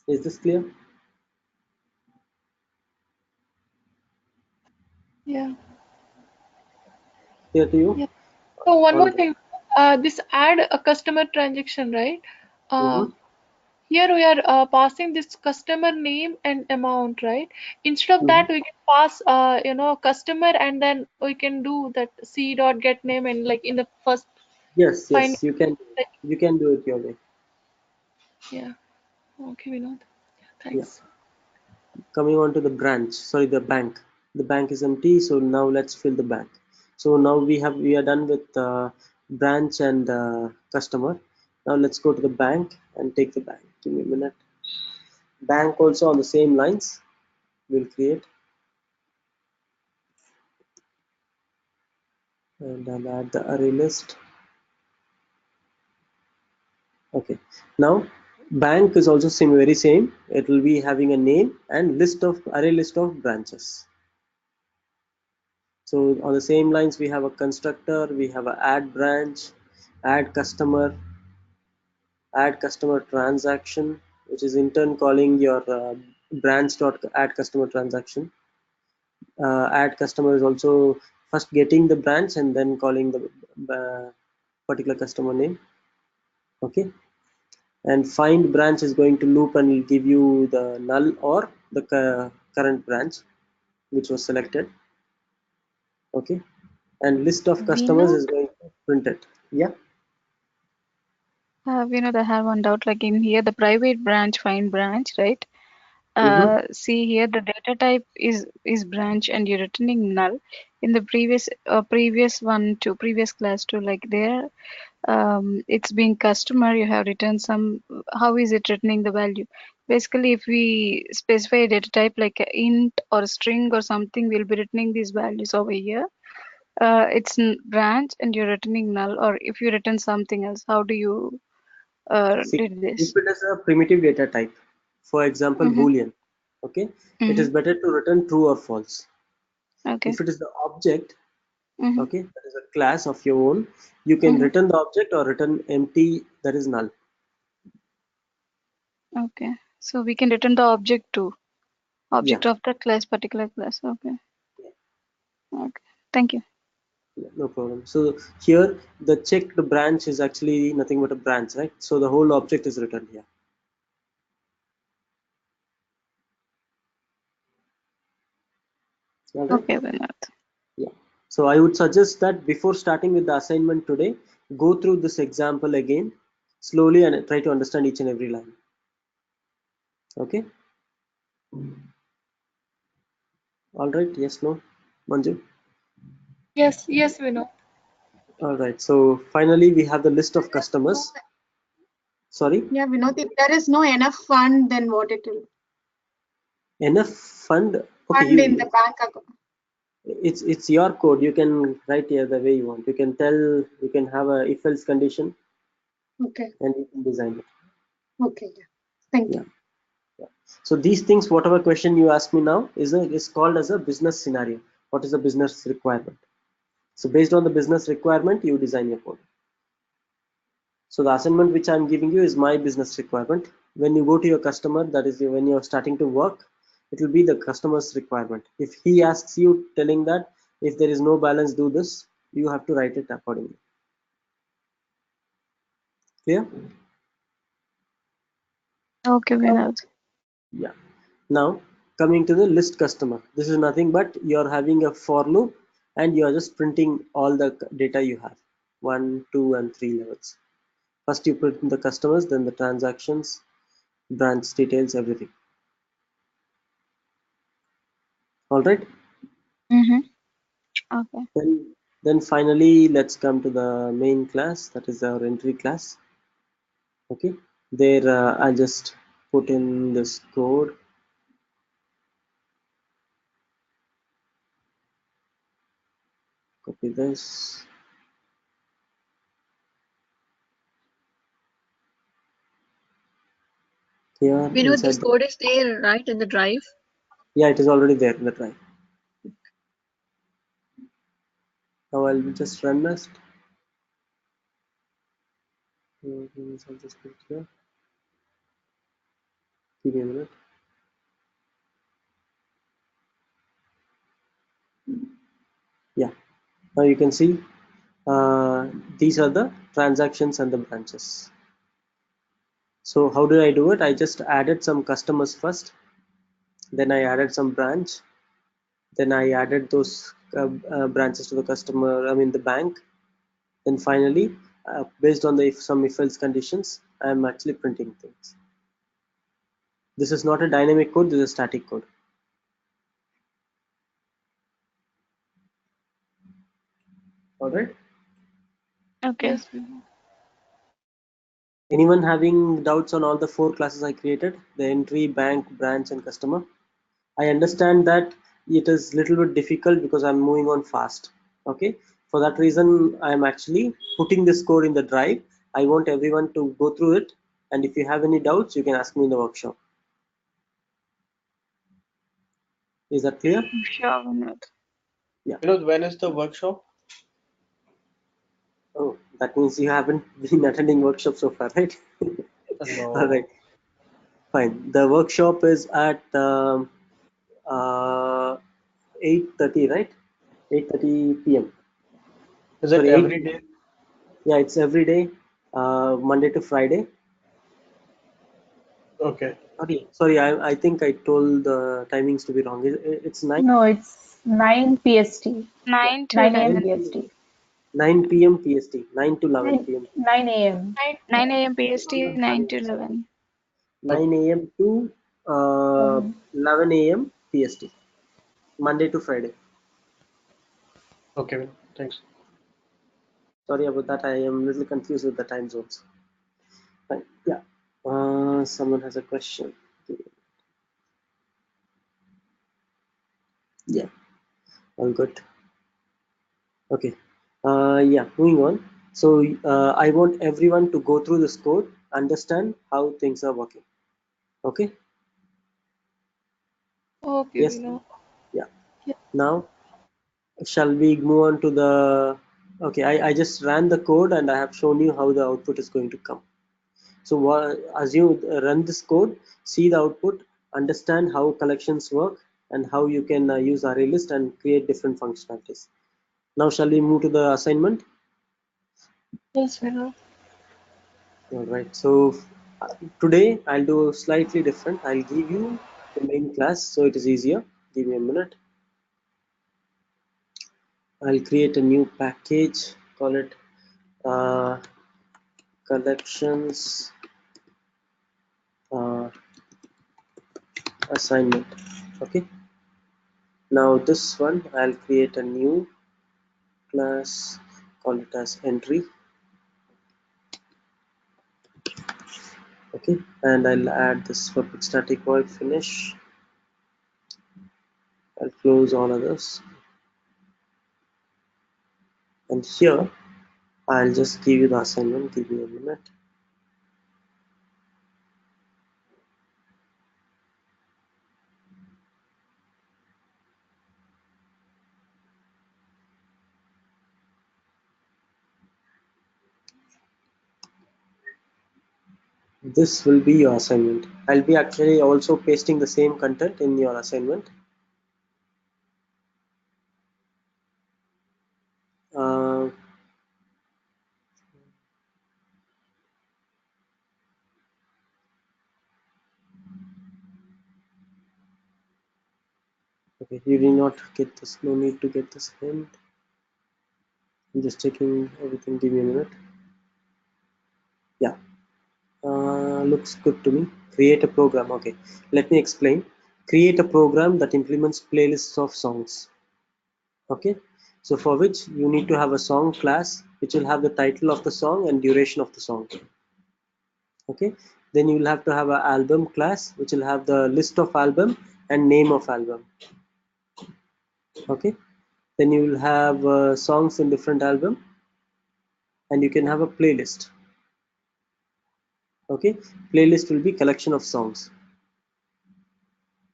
Is this clear? Yeah. Clear to you? Yeah. So one All more right. thing, this add a customer transaction, right? Here we are passing this customer name and amount, right? Instead of that, we can pass, customer, and then we can do that c dot get name, and like in the first Yes, find. you can do it your way. Yeah. Okay, Vinod. Yeah. Thanks. Coming on to the branch, sorry, the bank. The bank is empty, so now let's fill the bank. So now we are done with branch and customer. Now let's go to the bank and take the bank. Give me a minute. Bank also on the same lines we'll create, and I'll add the array list. Okay, now bank is also very same. It will be having a name and array list of branches. So on the same lines, we have a constructor, we have a add branch, add customer transaction, which is in turn calling your branch dot add customer transaction. Add customer is also first getting the branch and then calling the particular customer name. Okay, and find branch is going to loop and will give you the null or the current branch which was selected. Okay, and list of customers Vinod, is going to print it. Yeah. Vinod, I have one doubt. Like in here, the private branch, find branch, right? See here, the data type is branch, and you're returning null. In the previous class to like there, it's being customer. You have returned some. How is it returning the value? Basically, if we specify a data type like a int or a string or something, we'll be returning these values over here. It's branch, and you're returning null. Or if you return something else, how do you See, did if this? it is a primitive data type, for example, Mm-hmm. Boolean, okay, it is better to return true or false. Okay. If it is the object, Mm-hmm. okay, that is a class of your own, you can Mm-hmm. return the object or return empty, that is null. Okay. So we can return the object too. Object Yeah, of the class, particular class. Okay. Okay. Thank you. yeah, no problem. So here the checked branch is actually nothing but a branch, right? So the whole object is returned here. All right. Okay, Vinod. Yeah. So I would suggest that before starting with the assignment today, go through this example again slowly and try to understand each and every line. Okay. All right. Yes. No. Manju. Yes, yes, Vinod. All right. So finally, we have the list of No, customers. Sorry. yeah, Vinod, if there is no enough fund, then what it will Enough fund. Okay. fund in the bank account? It's your code. You can write here the way you want. You can tell. You can have a if else condition, Okay, and you can design it. okay, yeah. Thank you. Yeah. So these things, whatever question you ask me now, is called as a business scenario. What is the business requirement? So based on the business requirement, you design your code. So the assignment which I'm giving you is my business requirement. When you go to your customer, that is when you're starting to work, it will be the customer's requirement. If he asks you telling that if there is no balance, do this, you have to write it accordingly. Clear? Okay, Vinod. Yeah. Now coming to the list customer, this is nothing but you're having a for loop and you're just printing all the data you have, 1, 2, and 3 levels. First you print the customers, then the transactions, branch details, everything. All right. Mm-hmm. Okay. Then finally, let's come to the main class, that is our entry class. Okay. There I'll just put in this code. Copy this. Here Vinod, this inside. code is there, right, in the drive? Yeah, it is already there in the drive. Now I'll just run this. I'll just put it here. Give me a minute. Yeah. Now you can see these are the transactions and the branches. So how did I do it? I just added some customers first. Then I added some branch. Then I added those branches to the customer, I mean the bank. Then finally, based on the some if else conditions, I am actually printing things. This is not a dynamic code, this is a static code. All right. Okay. Yes, Vinod. Anyone having doubts on all the 4 classes I created? The entry, bank, branch, and customer. I understand that it is little bit difficult because I'm moving on fast. Okay. For that reason, I'm actually putting this code in the drive. I want everyone to go through it. And if you have any doubts, you can ask me in the workshop. Is that clear? Sure, Vinod. Yeah. Vinod, when is the workshop? Oh, that means you haven't been attending workshops so far, right? All right. No. Fine. The workshop is at 8:30, right? 8:30 p.m. Is it Sorry, 8. every day? Yeah, it's every day, Monday to Friday. Okay. Sorry, I think I told the timings to be wrong. It's 9. No, it's 9 PST. 9 to 9 a.m. 11. PST. 9 p.m. PST. 9 to 11 p.m. 9 a.m. 9 a.m. PST, 9 to 11. 9 a.m. to 11 a.m. PST. Monday to Friday. Okay, thanks. Sorry about that. I am a little confused with the time zones. Fine. Yeah. Someone has a question. Yeah. All good. Okay. Yeah. Moving on. So I want everyone to go through this code, understand how things are working. Okay. Okay, Yes. Vinod. Yeah. Yeah. Now, shall we move on to the? Okay. I just ran the code and I have shown you how the output is going to come. So as you run this code, see the output, understand how collections work and how you can use array list and create different functionalities. Now shall we move to the assignment? Yes, Vinod. All right. So today I'll do slightly different. I'll give you the main class so it is easier. Give me a minute. I'll create a new package, call it collections assignment. Okay. Now this one I'll create a new class, call it as entry. Okay, and I'll add this public static void finish. I'll close all others, and here I'll just give you the assignment. Give me a minute. This will be your assignment. I'll be actually also pasting the same content in your assignment. Okay, you did not get this. No need to get this hint. I'm just checking everything. Give me a minute. Yeah, looks good to me. Create a program. Okay, let me explain. Create a program that implements playlists of songs. Okay, so for which you need to have a song class which will have the title of the song and duration of the song. Okay, then you will have to have an album class which will have the list of album and name of album. Okay, then you will have songs in different album and you can have a playlist. Okay, playlist will be collection of songs.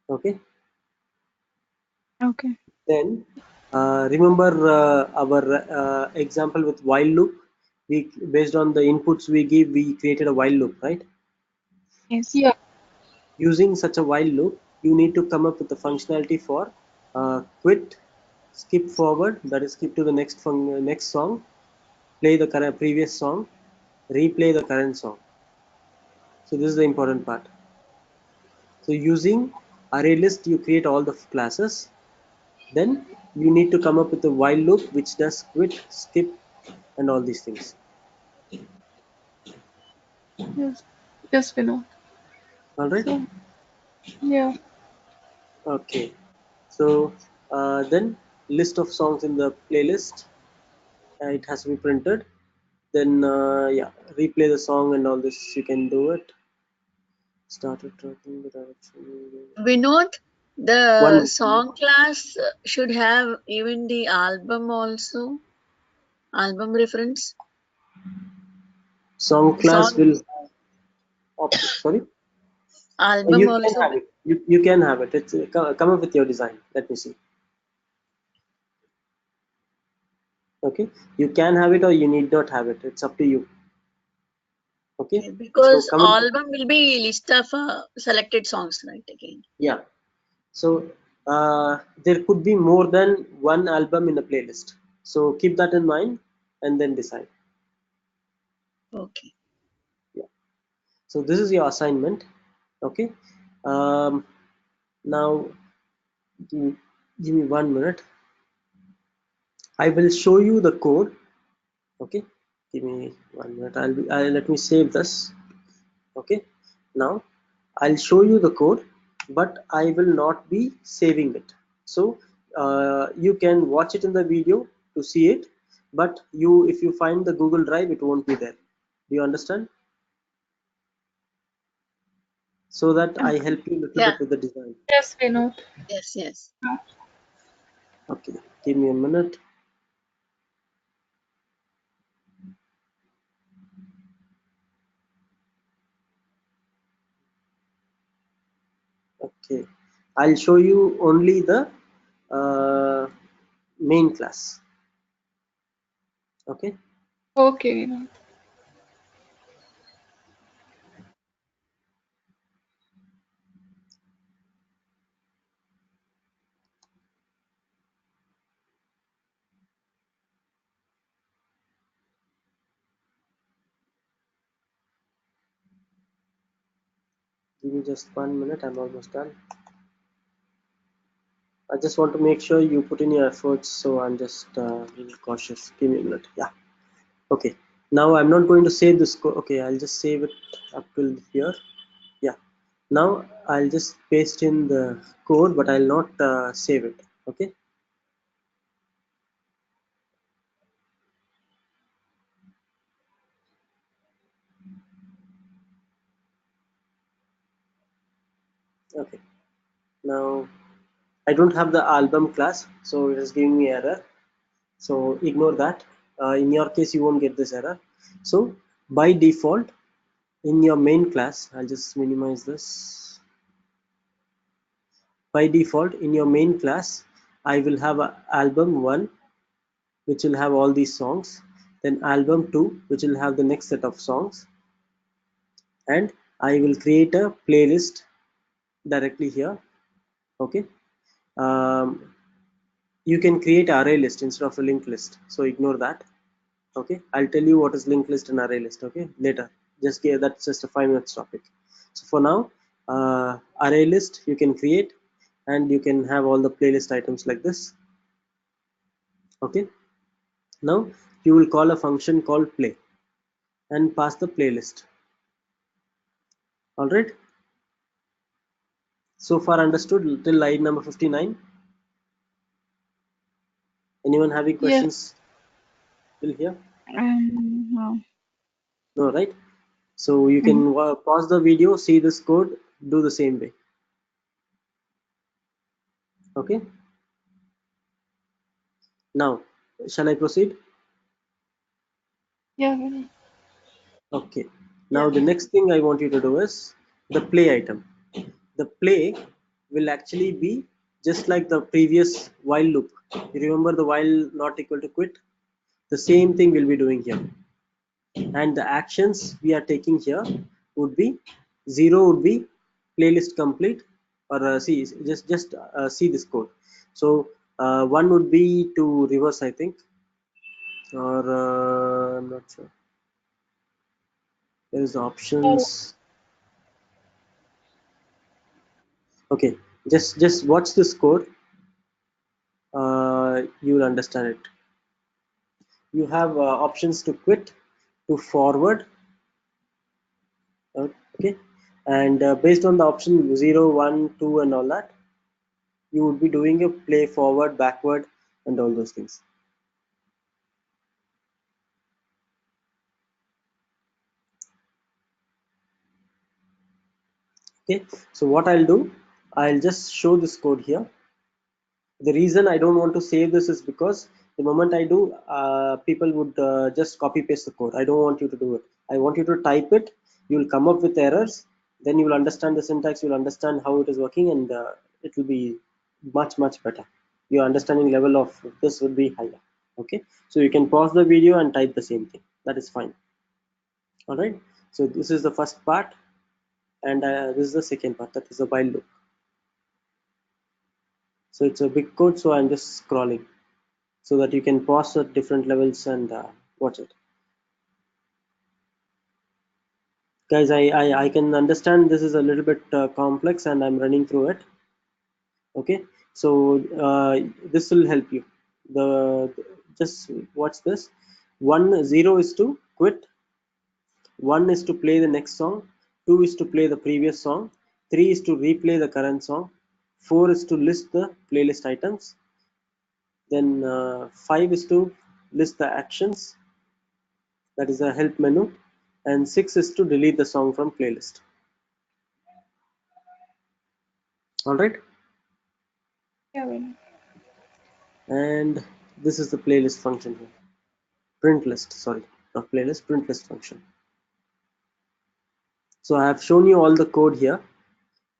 Okay, Okay. then remember our example with while loop. We based on the inputs we give, we created a while loop, right? Yes. Yeah. Using such a while loop, you need to come up with the functionality for quit, skip forward, that is skip to the next song, play the previous song, replay the current song. So this is the important part. So using array list, you create all the classes. Then you need to come up with a while loop which does quit, skip, and all these things. Yes. Yes, Vinod. All right. So, yeah. Okay. So then list of songs in the playlist. It has to be printed. Then yeah, replay the song and all this. You can do it. Started tracking the direction. Vinod, the One song class should have even the album also, album reference. song class Song will. Sorry. album You can also. have it. You can have it. It's come up with your design. Let me see. Okay. You can have it or you need not have it. It's up to you. Okay. So Because come up. album will be list of selected songs, right? Again. Yeah. So there could be more than one album in a playlist. So keep that in mind and then decide. Okay. Yeah. So this is your assignment. Okay. Now Give me 1 minute. I will show you the code. Okay, give me 1 minute. Let me save this. Okay, now I'll show you the code, but I will not be saving it. So you can watch it in the video to see it, but if you find the Google Drive, it won't be there. Do you understand? So that I help you a little Yeah. bit with the design. Yes, Vinod. Yes, yes. Okay, give me a minute. Okay, I'll show you only the main class. Okay. Okay, Vinod. Give me just 1 minute. I'm almost done. I just want to make sure you put in your efforts, so I'm just really cautious. Give me a minute. Yeah. Okay. Now I'm not going to save this code. Okay, I'll just save it up till here. Yeah. Now I'll just paste in the code, but I'll not save it. Okay. Okay. Now I don't have the album class, so it is giving me error. So ignore that. In your case, you won't get this error. So by default, in your main class, I'll just minimize this. By default, in your main class, I will have a album 1, which will have all these songs, then album 2, which will have the next set of songs, and I will create a playlist directly here. Okay. You can create array list instead of a linked list, so ignore that. Okay, I'll tell you what is linked list and array list, okay, later. That's just a 5 minutes topic. So for now, array list you can create, and you can have all the playlist items like this. Okay, now you will call a function called play and pass the playlist. All right, so far understood till line number 59? Anyone having questions till here? No. No, right? So you can pause the video, see this code, do the same way. Okay, now shall I proceed? Yeah, Vinod. Okay, now the next thing I want you to do is the play item. The play will actually be just like the previous while loop. You remember the while not equal to quit? The same thing we'll be doing here. And the actions we are taking here would be 0 would be playlist complete, or see, just see this code. So 1 would be to reverse, I think, or I'm not sure. There is the options. Okay, just watch this code. You will understand it. You have options to quit, to forward. Okay, and based on the option 0, 1, 2 and all that, you would be doing a play forward, backward and all those things. Okay, so what I'll do, I'll just show this code here. The reason I don't want to save this is because the moment I do, people would just copy paste the code. I don't want you to do it. I want you to type it. You will come up with errors. Then you will understand the syntax. You will understand how it is working, and it will be much better. Your understanding level of this would be higher. Okay, so you can pause the video and type the same thing. That is fine. All right. So this is the first part, and this is the second part. That is the while loop. So it's a big code, so I'm just scrolling so that you can pause at different levels and watch it. Guys, I can understand this is a little bit complex and I'm running through it. Okay, So this will help you. Just watch this. 0 is to quit, 1 is to play the next song, 2 is to play the previous song, 3 is to replay the current song, 4 is to list the playlist items, then 5 is to list the actions, that is a help menu, and 6 is to delete the song from playlist. Alright? Yeah, Vinod. And this is the playlist function here. Print list, sorry, not playlist, print list function. So I have shown you all the code here.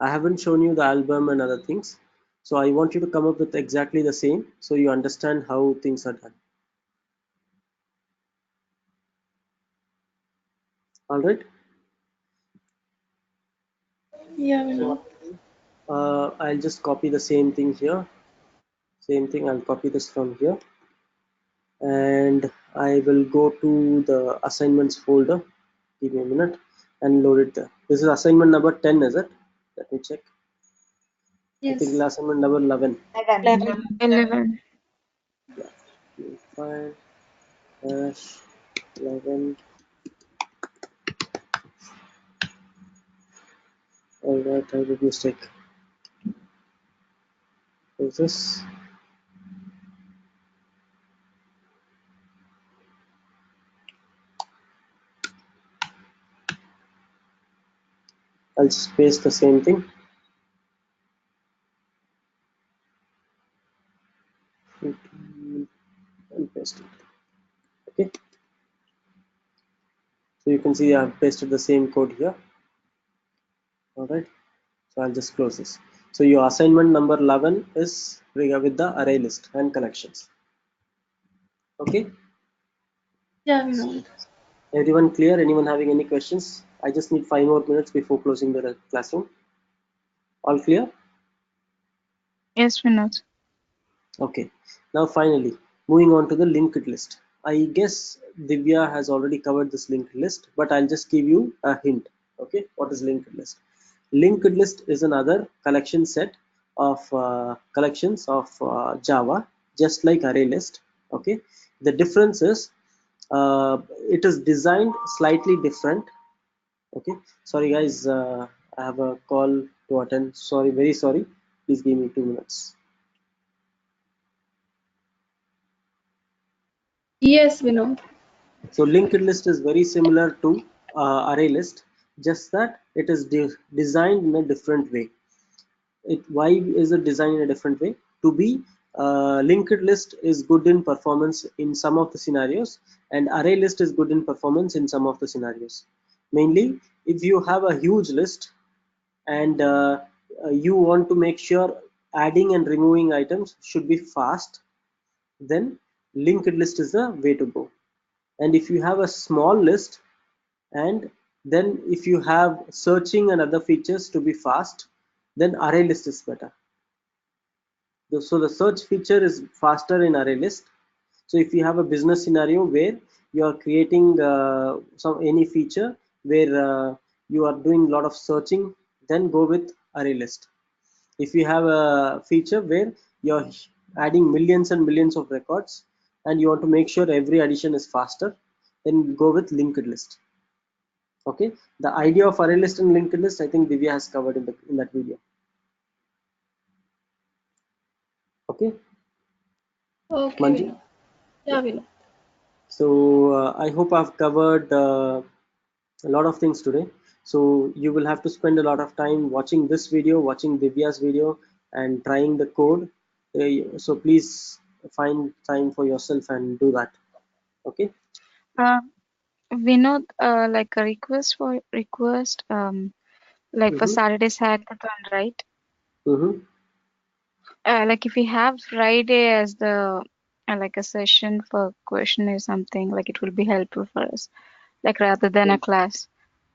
I haven't shown you the album and other things. So I want you to come up with exactly the same so you understand how things are done. All right. Yeah, Vinod. I'll just copy the same thing here. Same thing, I'll copy this from here. And I will go to the assignments folder. Give me a minute and load it there. This is assignment number 10, is it? Let me check. I think Yes. assignment number 11. 11. Yeah. Fine. Dash 11. Alright, I did mistake. What is this? I'll just paste the same thing. And paste it. Okay. So you can see I've pasted the same code here. Alright. So I'll just close this. So your assignment number 11 is with the array list and collections. Okay. Yeah, Vinod. Everyone clear? Anyone having any questions? I just need 5 more minutes before closing the classroom. All clear? Yes, Vinod. Okay. Now finally, moving on to the linked list. I guess Divya has already covered this linked list, but I'll just give you a hint. Okay, what is linked list? Linked list is another collection set of collections of Java, just like array list. Okay, the difference is it is designed slightly different. Okay, sorry guys, I have a call to attend. Sorry, very sorry. Please give me 2 minutes. Yes, Vinod. So linked list is very similar to array list, just that it is designed in a different way. Why is it designed in a different way? To be linked list is good in performance in some of the scenarios, and array list is good in performance in some of the scenarios. Mainly, if you have a huge list and you want to make sure adding and removing items should be fast, then linked list is the way to go. And if you have a small list, and then if you have searching and other features to be fast, then array list is better. So the search feature is faster in array list. So if you have a business scenario where you are creating any feature where you are doing a lot of searching, then go with array list. If you have a feature where you're adding millions and millions of records and you want to make sure every addition is faster, then go with linked list. Okay, the idea of array list and linked list, I think Divya has covered in that video. Okay. Okay, Manju? Vinod. Yeah, Vinod. So I hope I've covered a lot of things today. So you will have to spend a lot of time watching this video, watching Divya's video, and trying the code. So please find time for yourself and do that. Okay. Vinod, like a request, like for Mm-hmm. Saturday's hackathon, right? Mm-hmm. Like if we have Friday as the like a session for question or something, like it will be helpful for us, like rather than a class,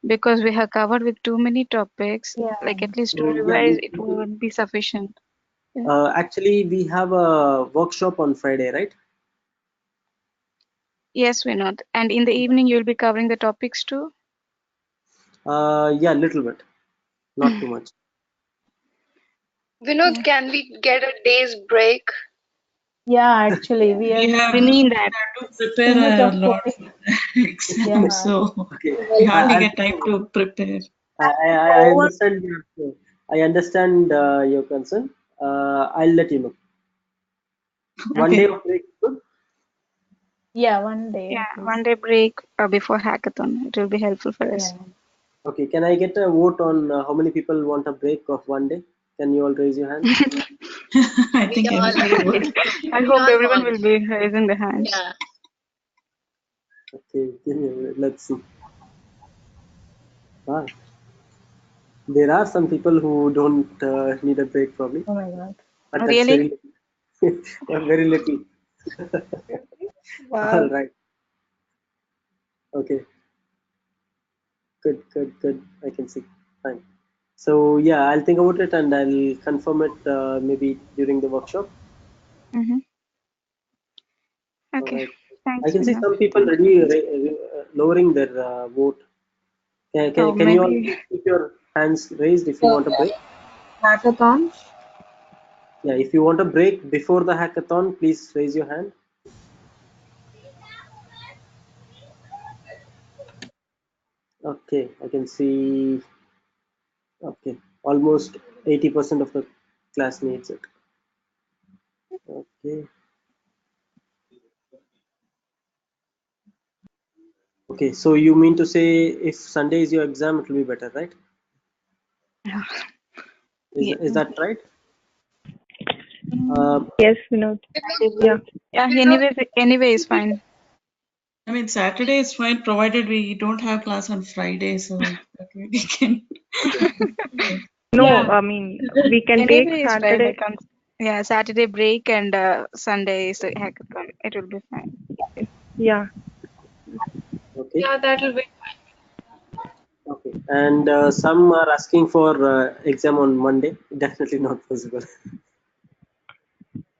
because we have covered with too many topics. Yeah. Like at least to So yeah, revise, it won't be sufficient. Yeah. actually we have a workshop on Friday, right? Yes, Vinod. And in the evening, you'll be covering the topics too. Yeah, little bit, not too much. Vinod, can we get a day's break? Yeah, actually, we We are have, We need that. to too prepare much a of lot coding. for the exam, Yeah. so Okay. we hardly I'll get time to prepare. I understand your concern. I'll let you know. One Okay. day of break is good. Yeah, one day. Yeah, Please. one day break before hackathon. It will be helpful for us. Yeah. Okay. Can I get a vote on how many people want a break of one day? Can you all raise your hand? I think We all everybody would. I we hope all everyone want. will be raising their hands. Yeah. Okay. Give me a minute. Let's see. Ah, there are some people who don't need a break probably, Oh my God. but that's Really? very little. Wow. All right. Okay. Good. I can see. Fine. So yeah, I'll think about it and I'll confirm it maybe during the workshop. Mm-hmm. All Okay. right. I Thanks, can see Vinod. some people Thanks. already lowering their vote. Oh, Can you all maybe. keep your hands raised if you want a break? Hackathon. Yeah, if you want a break before the hackathon, please raise your hand. Okay, I can see. Okay, almost 80% of the class needs it. Okay. Okay, so you mean to say if Sunday is your exam, it will be better, right? Yeah. Is that right? Yes, Vinod. Yeah. Yeah. Anyway is fine. I mean, Saturday is fine provided we don't have class on Friday, so that way we can. No, Yeah. I mean, we can take Anyway is fine. Saturday. Yeah, Saturday break and Sunday is the hackathon. It will be fine. Yeah. Okay. Yeah, that will be. Okay. And some are asking for exam on Monday. Definitely not possible.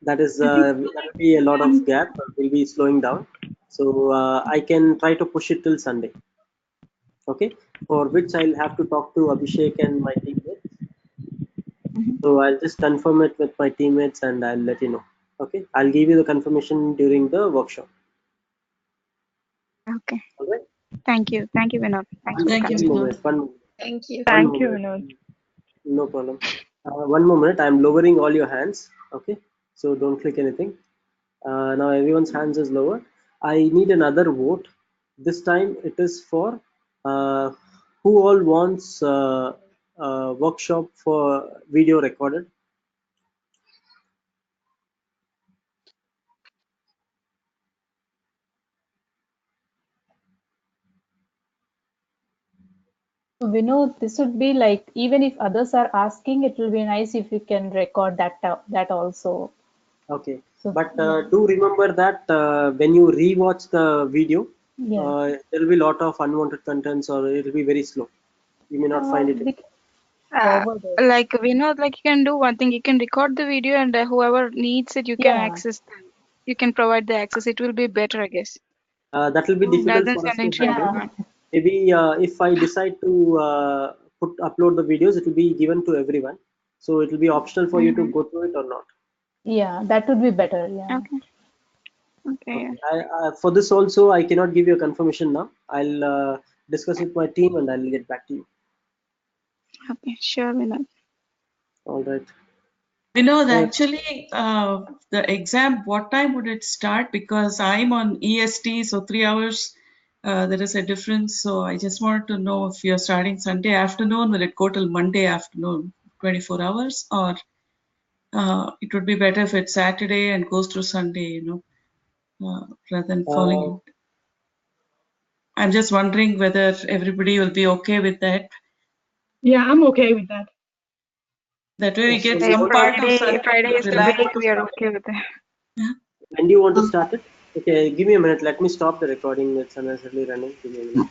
That will be a lot of gap. We'll be slowing down. So I can try to push it till Sunday. Okay. For which I'll have to talk to Abhishek and my teammates. So I'll just confirm it with my teammates and I'll let you know. Okay. I'll give you the confirmation during the workshop. Okay. All right. Thank you. Thank you, Vinod. Thanks for the Thank you, One concern. moment. Vinod. Thank you. One Thank you, moment. Vinod. No problem. One moment. I'm lowering all your hands. Okay. So don't click anything. Now everyone's hands is lower. I need another vote. This time it is for who all wants workshop for video recorded. So Vinod, this would be like, even if others are asking, it will be nice if you can record that also. Okay. So But yeah. do remember that when you rewatch the video, Yeah. there will be a lot of unwanted contents or it will be very slow. You may not find it. We can forward it. Like Vinod, like you can do one thing. You can record the video, and whoever needs it, you can Yeah. access. You can provide the access. It will be better, I guess. That will be Rather difficult than for us to sending to handle. everyone. Maybe if I decide to upload the videos, it will be given to everyone. So it will be optional for you to go through it or not. Yeah, that would be better. Yeah. Okay. Okay. For this also, I cannot give you a confirmation now. I'll discuss with my team and I'll get back to you. Okay. Sure, Vinod. All right. Vinod, actually, the exam, what time would it start? Because I'm on EST, so 3 hours, there is a difference. So I just wanted to know if you're starting Sunday afternoon, will it go till Monday afternoon, 24 hours? Or it would be better if it's Saturday and goes through Sunday, rather than following it. I'm just wondering whether everybody will be okay with that. Yeah, I'm okay with that. That way we get So some part of Sunday Friday to is the relax. break. We are okay with that. When do you want to start it? Okay, give me a minute. Let me stop the recording. It's unnecessarily running. Give me a minute.